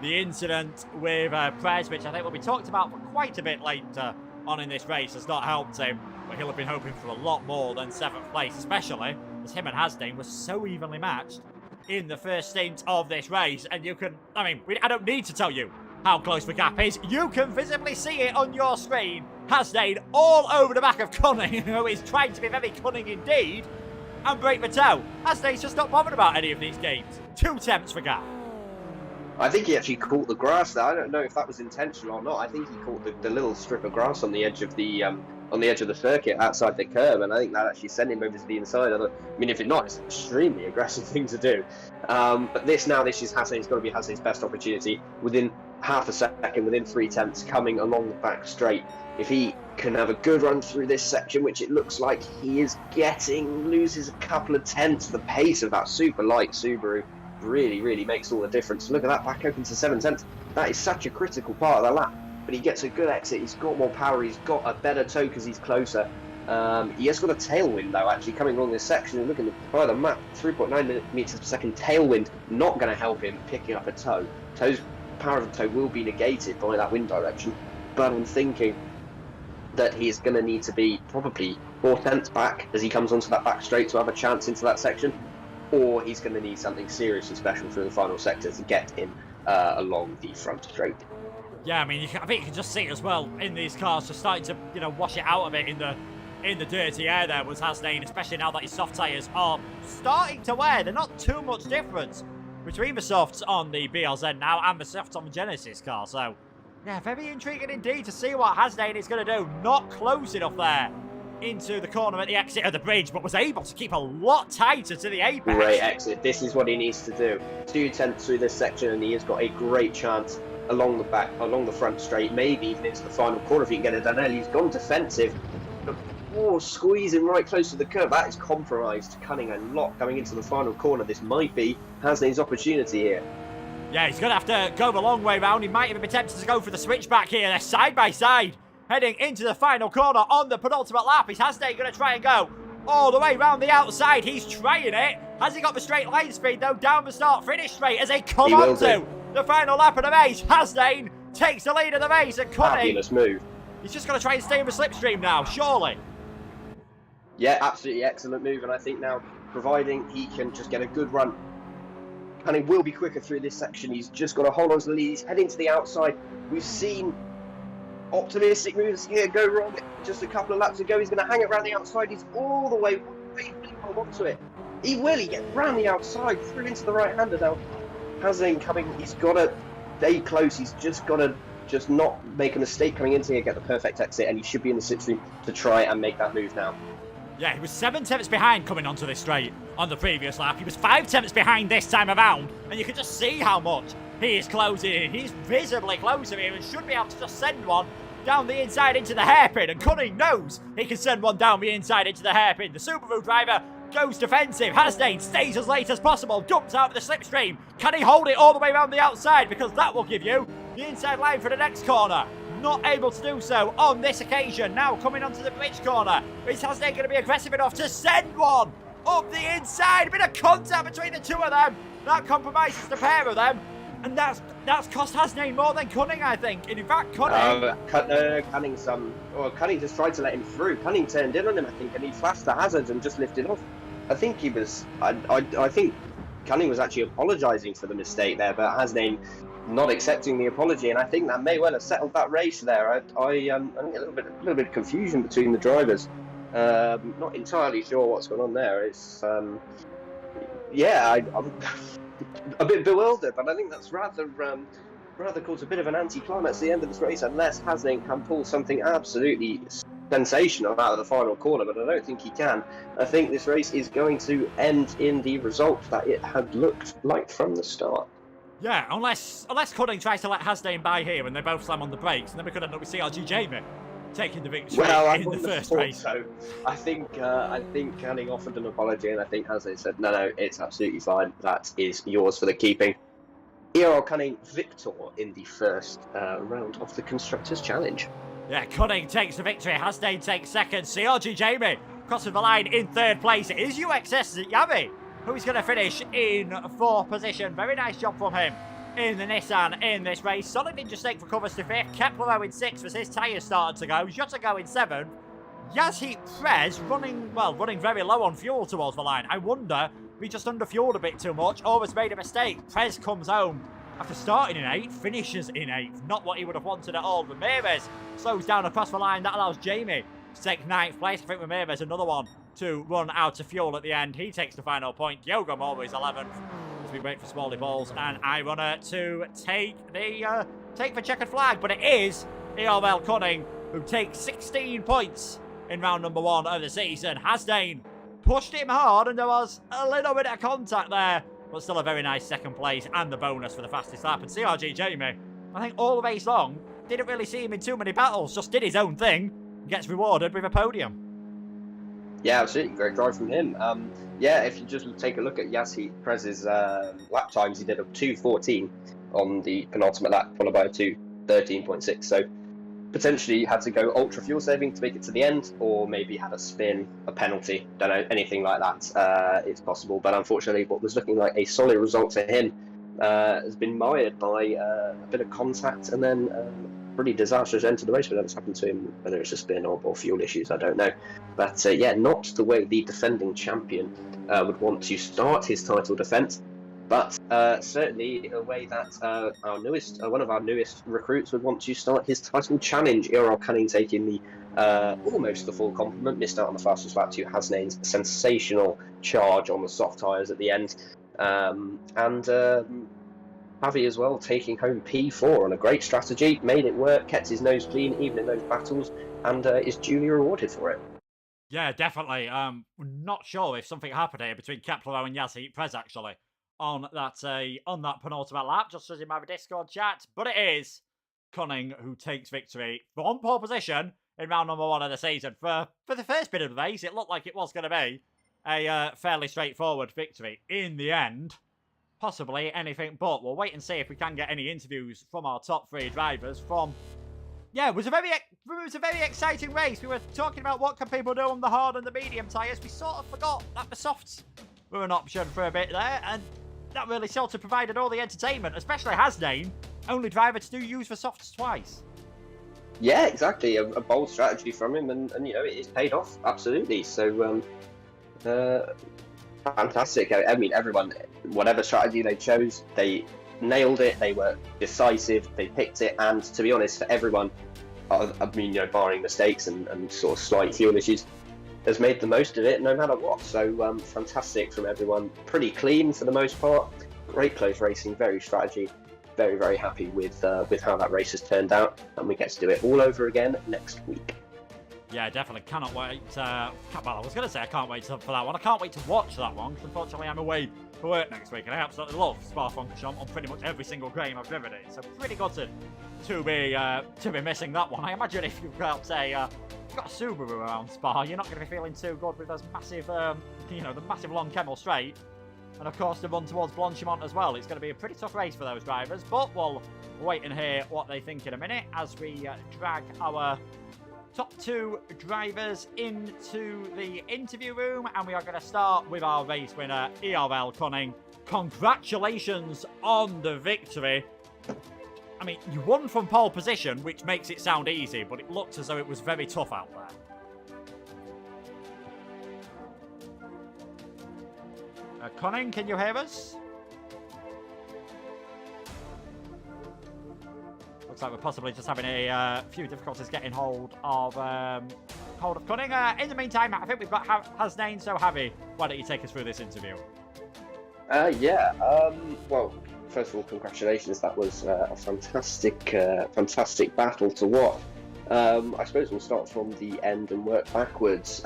the incident with Prez, which I think will be talked about for quite a bit later on in this race, has not helped him. But he'll have been hoping for a lot more than 7th place, especially as him and Hasdane were so evenly matched in the first stint of this race. And you can, I don't need to tell you how close the gap is. You can visibly see it on your screen. Hasdane all over the back of Cunning, who is trying to be very cunning indeed, and break the toe. Hasdane's just not bothered about any of these games. 2 attempts for gap. I think he actually caught the grass there. I don't know if that was intentional or not. I think he caught the little strip of grass on the edge of the circuit outside the curb, and I think that actually sent him over to the inside. I mean, if it's not, it's an extremely aggressive thing to do. But this is Hasdane's got to be Hasdane's best opportunity. Within half a second, within 3 tenths, coming along the back straight. If he can have a good run through this section, which it looks like he is getting, loses a couple of tenths. The pace of that super light Subaru really, really makes all the difference. Look at that, back open to 7 tenths. That is such a critical part of the lap. But he gets a good exit, he's got more power, he's got a better toe because he's closer. He has got a tailwind though, actually, coming along this section. And looking by the map, 3.9 meters per second tailwind, not going to help him picking up a toe. Toe's power of the toe will be negated by that wind direction, but I'm thinking that he's going to need to be probably 4/10 back as he comes onto that back straight to have a chance into that section, or he's going to need something seriously special through the final sector to get him along the front straight. Yeah, I mean, I think you can just see it as well in these cars, just starting to, you know, wash it out of it in the dirty air there was Hasnain, especially now that his soft tyres are starting to wear. They're not too much difference between the softs on the BLZ now and the softs on the Genesis car. So, yeah, very intriguing indeed to see what Hasnain is going to do. Not close enough there into the corner at the exit of the bridge, but was able to keep a lot tighter to the apex. Great exit. This is what he needs to do. 2/10 through this section, and he has got a great chance along the back, along the front straight, maybe even into the final corner if he can get it done early. He's gone defensive. Squeezing right close to the curve. That is compromised Cunning a lot coming into the final corner. This might be Hasnain's opportunity here. Yeah, he's going to have to go the long way round. He might even be tempted to go for the switchback here. They're side by side, heading into the final corner on the penultimate lap. Is Hasnain going to try and go all the way round the outside? He's trying it. Has he got the straight line speed, though, down the start finish straight as they come on to the final lap of the race? Hasnain takes the lead of the race, and Cunning, fabulous move. He's just going to try and stay in the slipstream now, surely. Yeah, absolutely excellent move, and I think now, providing he can just get a good run, Cunning will be quicker through this section. He's just got to hold on to the lead. He's heading to the outside. We've seen optimistic moves here go wrong just a couple of laps ago. He's going to hang it around the outside. He's all the way hold on to it. He will. He get round the outside, through into the right-hander now. Hasnain coming. He's got to stay close. He's just got to not make a mistake coming into here, get the perfect exit, and he should be in the slipstream to try and make that move now. Yeah, he was 7/10 behind coming onto this straight on the previous lap. He was 5/10 behind this time around, and you can just see how much he is closing in. He's visibly closing here and should be able to just send one down the inside into the hairpin, and Cunning knows he can send one down the inside into the hairpin. The Subaru driver goes defensive. Hasnain stays as late as possible, dumps out of the slipstream. Can he hold it all the way around the outside? Because that will give you the inside line for the next corner. Not able to do so on this occasion. Now coming onto the bridge corner. Is Hasnain going to be aggressive enough to send one up the inside? A bit of contact between the two of them. That compromises the pair of them. And that's cost Hasnain more than Cunning, I think. And in fact, Cunning... Cunning just tried to let him through. Cunning turned in on him, I think, and he flashed the hazards and just lifted off. I think he was... I think Cunning was actually apologising for the mistake there, but Hasnain not accepting the apology, and I think that may well have settled that race there. I think a little bit of confusion between the drivers. Not entirely sure what's going on there. It's I'm a bit bewildered, but I think that's rather caused a bit of an anti-climax at the end of this race, unless Hasnain can pull something absolutely sensational out of the final corner, but I don't think he can. I think this race is going to end in the result that it had looked like from the start. Yeah, unless Cunning tries to let Hasnain by here and they both slam on the brakes, and then we could end up with CRG Jamie taking the victory in the first race. So I think Cunning offered an apology, and I think Hasnain said, no, it's absolutely fine. That is yours for the keeping. ERL Cunning victor in the first round of the Constructors Challenge. Yeah, Cunning takes the victory. Hasnain takes second. CRG Jamie crossing the line in third place. It is UXS Yavi who's going to finish in fourth position. Very nice job from him in the Nissan in this race. Solid Ninja Snake recovers to fifth. Kepler in sixth as his tyres started to go. Jota in seventh. Yazheat Prez running very low on fuel towards the line. I wonder if he just underfueled a bit too much or has made a mistake. Prez comes home after starting in 8th, finishes in 8th. Not what he would have wanted at all. Ramirez slows down across the line. That allows Jamie to take 9th place. I think Ramirez another one to run out of fuel at the end. He takes the final point. Yoga Moro is 11th as we wait for Smalley Balls and iRunner to take the checkered flag. But it is ERL Cunning who takes 16 points in round number 1 of the season. Hasnain pushed him hard and there was a little bit of contact there, but still a very nice second place and the bonus for the fastest lap. And CRG Jamie, I think all the race long, didn't really see him in too many battles, just did his own thing, gets rewarded with a podium. Yeah, absolutely. Great drive from him. If you just take a look at Yazheat Prez's lap times, he did a 2:14 on the penultimate lap, followed by a 2:13.6. So potentially had to go ultra fuel saving to make it to the end, or maybe had a spin, a penalty, don't know, anything like that. It's possible, but unfortunately what was looking like a solid result for him has been mired by a bit of contact and then pretty disastrous end to the race. Whatever's happened to him, whether it's a spin or fuel issues, I don't know. But yeah, not the way the defending champion would want to start his title defence. But certainly a way that one of our newest recruits would want to start his title challenge. Earl Cunning taking the almost the full compliment, missed out on the fastest lap to Hasnain's sensational charge on the soft tyres at the end. And Javi as well taking home P4 on a great strategy, made it work, kept his nose clean even in those battles, and is duly rewarded for it. Yeah, definitely. We're not sure if something happened here between Kepler and Yassi Prez actually on that penultimate lap, just as in my Discord chat, but it is Cunning who takes victory from pole position in round number 1 of the season. For the first bit of the race, it looked like it was going to be a fairly straightforward victory. In the end, possibly anything but. We'll wait and see if we can get any interviews from our top 3 drivers from... Yeah, it was a very exciting race. We were talking about what can people do on the hard and the medium tyres. We sort of forgot that the softs were an option for a bit there, and that really sort of provided all the entertainment, especially Hasnain, only driver to use the softs twice. Yeah, exactly. A bold strategy from him, and you know, it's paid off, absolutely. So, fantastic. I mean, everyone, whatever strategy they chose, they nailed it. They were decisive. They picked it, and to be honest, for everyone, I mean, you know, barring mistakes and sort of slight fuel issues, has made the most of it no matter what. So fantastic from everyone. Pretty clean for the most part. Great close racing, very strategy. Very, very happy with how that race has turned out, and we get to do it all over again next week. Yeah, definitely cannot wait. Well, I was going to say I can't wait for that one. I can't wait to watch that one, because unfortunately I'm away for work next week, and I absolutely love Spa-Francorchamps on pretty much every single game I've driven it. So pretty gutted to be missing that one. I imagine if you've got a Subaru around Spa, you're not going to be feeling too good with those massive, the massive long Kemmel straight, and of course the run towards Blanchimont as well. It's going to be a pretty tough race for those drivers, but we'll wait and hear what they think in a minute as we drag our top 2 drivers into the interview room, and we are going to start with our race winner, ERL Cunning. Congratulations on the victory. I mean, you won from pole position, which makes it sound easy, but it looked as though it was very tough out there. Cunning, can you hear us? Looks like we're possibly just having a few difficulties getting hold of Cunning. In the meantime, I think we've got Hasnain, so Javi, why don't you take us through this interview? Well, first of all, congratulations. That was a fantastic battle to watch. I suppose we'll start from the end and work backwards.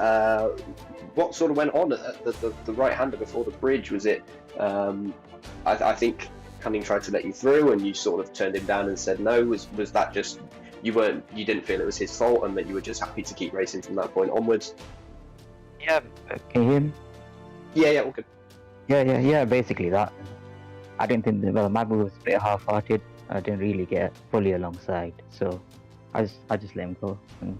What sort of went on at the right-hander before the bridge? Was it, I think Cunning tried to let you through and you sort of turned him down and said no? Was that just, you didn't feel it was his fault and that you were just happy to keep racing from that point onwards? Yeah, can you hear me? Yeah, all good. Yeah, basically that. I didn't think, my move was a bit half-hearted. I didn't really get fully alongside, so I just let him go. And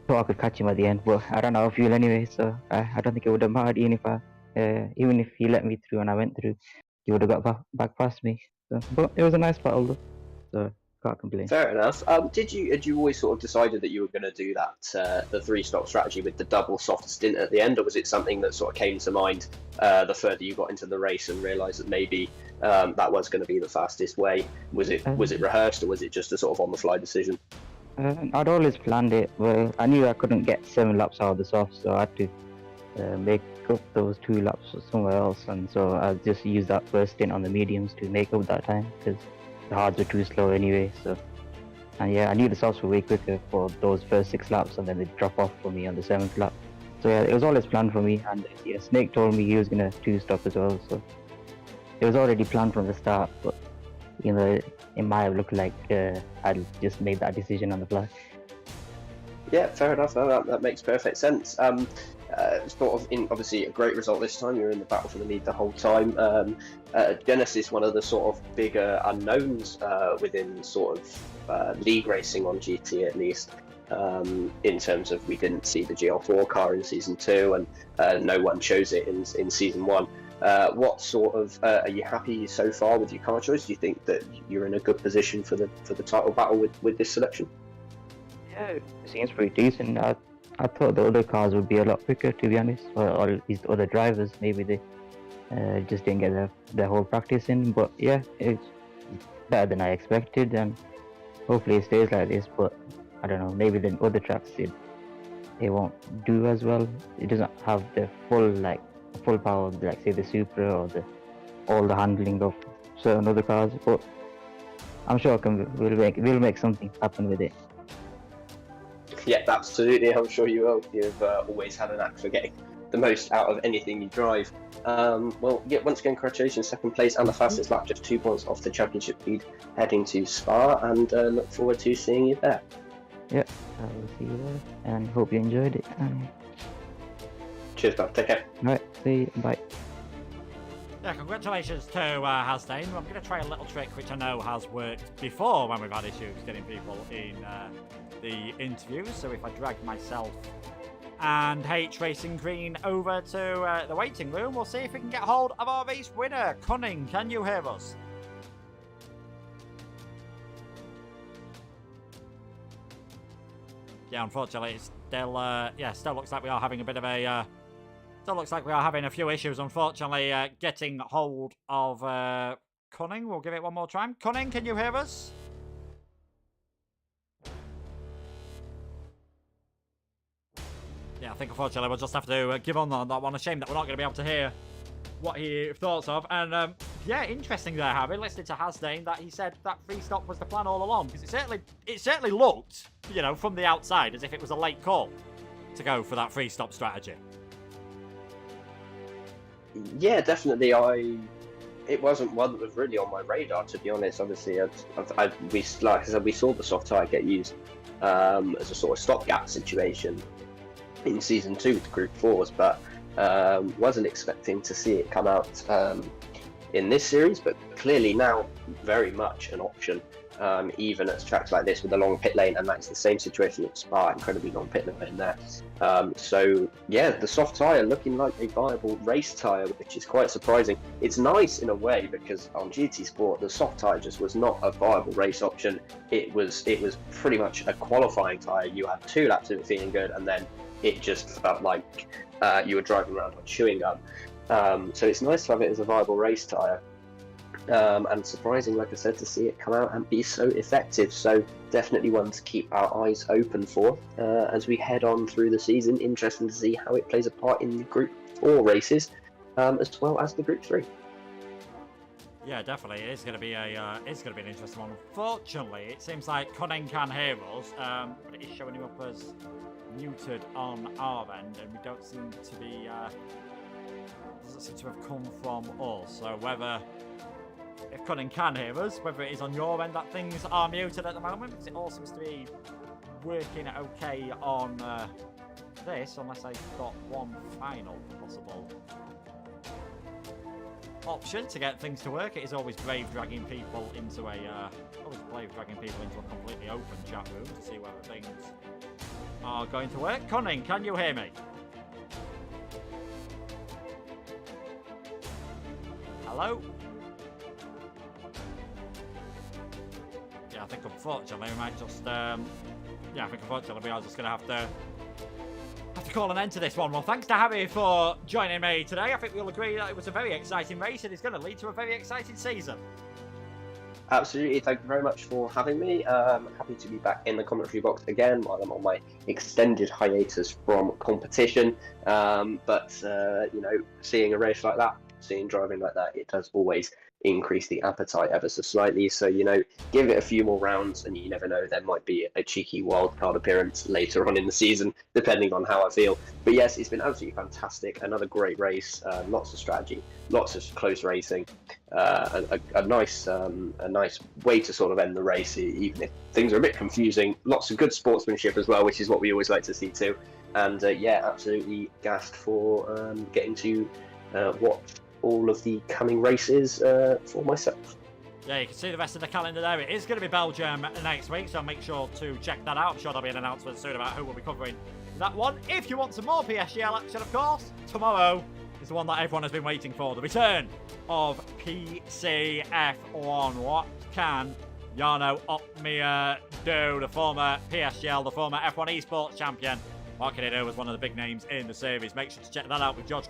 thought I could catch him at the end, but I ran out of fuel anyway, so I don't think it would have mattered even if he let me through and I went through, he would have got back past me. So, but it was a nice battle though, so can't complain. Fair enough. Had you always sort of decided that you were going to do that, the 3-stop strategy with the double soft stint at the end, or was it something that sort of came to mind the further you got into the race and realised that maybe that was going to be the fastest way? Was it rehearsed, or was it just a sort of on-the-fly decision? I'd always planned it, but I knew I couldn't get 7 laps out of the soft, so I had to make up those 2 laps somewhere else, and so I just used that first stint on the mediums to make up that time, because the hards were too slow anyway. So, and yeah, I knew the softs were way quicker for those first 6 laps, and then they drop off for me on the 7th lap. So yeah, it was always planned for me, and yeah, Snake told me he was gonna 2-stop as well, so it was already planned from the start. But you know, it might have looked like I just made that decision on the fly. Yeah, fair enough. That makes perfect sense. sort of in obviously a great result this time. You're in the battle for the lead the whole time. Genesis, one of the sort of bigger unknowns within sort of league racing on GT at least. In terms of we didn't see the GL4 car in season 2, and no one chose it in season 1. What sort of are you happy so far with your car choice? Do you think that you're in a good position for the title battle with this selection? Yeah, it seems pretty decent. I thought the other cars would be a lot quicker, to be honest, or at least the other drivers. Maybe they just didn't get their whole practice in. But yeah, it's better than I expected, and hopefully it stays like this. But I don't know, maybe the other tracks it won't do as well. It doesn't have the full power of, like, say, the Supra or all the handling of certain other cars. But I'm sure we'll make something happen with it. Yeah, absolutely. I'm sure you will. You've always had an knack for getting the most out of anything you drive. Well, yeah, once again, congratulations, second place and the fastest lap, just 2 points off the championship lead, heading to Spa, and look forward to seeing you there. Yeah, I will see you there, and hope you enjoyed it. Cheers, bud. Take care. Right, see you. Bye. Yeah, congratulations to Hasdane. I'm going to try a little trick which I know has worked before when we've had issues getting people in the interviews. So if I drag myself and H Racing Green over to the waiting room, we'll see if we can get hold of our race winner. Cunning, can you hear us? Yeah, unfortunately, it's still looks like we are having a bit of a few issues, unfortunately, getting hold of Cunning. We'll give it one more try. Cunning, can you hear us? Yeah, I think unfortunately we'll just have to give on that one. A shame that we're not going to be able to hear what he thought of. And yeah, interesting there, Harry. Listening to Hasdane, that he said that free stop was the plan all along, because it certainly looked, you know, from the outside as if it was a late call to go for that free stop strategy. Yeah, definitely. It wasn't one that was really on my radar, to be honest. Obviously, like I said, we saw the soft tyre get used as a sort of stopgap situation in season 2 with the Group 4s, but wasn't expecting to see it come out in this series. But clearly now, very much an option, even at tracks like this with a long pit lane, and that's the same situation at Spa, incredibly long pit lane there. So yeah, the soft tyre looking like a viable race tyre, which is quite surprising. It's nice in a way, because on GT Sport the soft tyre just was not a viable race option. It was pretty much a qualifying tyre. You had 2 laps of it feeling good, and then it just felt like you were driving around on chewing gum. So it's nice to have it as a viable race tyre. And surprising, like I said, to see it come out and be so effective. So definitely one to keep our eyes open for as we head on through the season. Interesting to see how it plays a part in the Group 4 races, as well as the Group 3. Yeah, definitely. It's going to be an interesting one. Unfortunately, it seems like Cunning can hear us, but it is showing him up as muted on our end, and we don't seem to be. Doesn't seem to have come from us. So whether, if Cunning can hear us, whether it is on your end that things are muted at the moment, because it all seems to be working okay on this, unless I've got one final possible option to get things to work. It is always brave dragging people into a completely open chat room to see whether things are going to work. Cunning, can you hear me? Hello? Yeah, I think unfortunately we might just we are just gonna have to call an end to this one. Well, thanks to Harry for joining me today. I think we'll agree that it was a very exciting race, and it's going to lead to a very exciting season. Absolutely, thank you very much for having me. Happy to be back in the commentary box again while I'm on my extended hiatus from competition. But you know, seeing a race like that, seeing driving like that, it does always increase the appetite ever so slightly. So, you know, give it a few more rounds, and you never know, there might be a cheeky wildcard appearance later on in the season, depending on how I feel. But yes, it's been absolutely fantastic. Another great race, lots of strategy, lots of close racing, a nice way to sort of end the race, even if things are a bit confusing. Lots of good sportsmanship as well, which is what we always like to see too. And yeah, absolutely gassed for getting to watch all of the coming races for myself. Yeah, you can see the rest of the calendar there. It is going to be Belgium next week, so make sure to check that out. I'm sure there'll be an announcement soon about who will be covering that one. If you want some more PSGL action, of course, tomorrow is the one that everyone has been waiting for. The return of PCF1. What can Jarno Opmeer do? The former PSGL, the former F1 esports champion. What can he do as one of the big names in the series? Make sure to check that out with George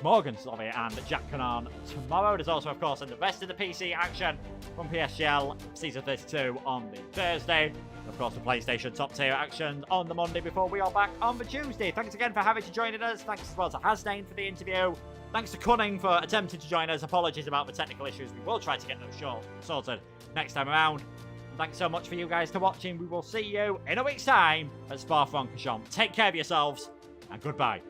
Morgan, and Jack Canaan tomorrow. There's also, of course, and the rest of the PC action from PSGL Season 32 on the Thursday. Of course, the PlayStation top tier action on the Monday before we are back on the Tuesday. Thanks again for having joining us. Thanks as well to Hasdane for the interview. Thanks to Cunning for attempting to join us. Apologies about the technical issues. We will try to get those sorted next time around. Thanks so much for you guys for watching. We will see you in a week's time at Spa-Francorchamps. Take care of yourselves, and goodbye.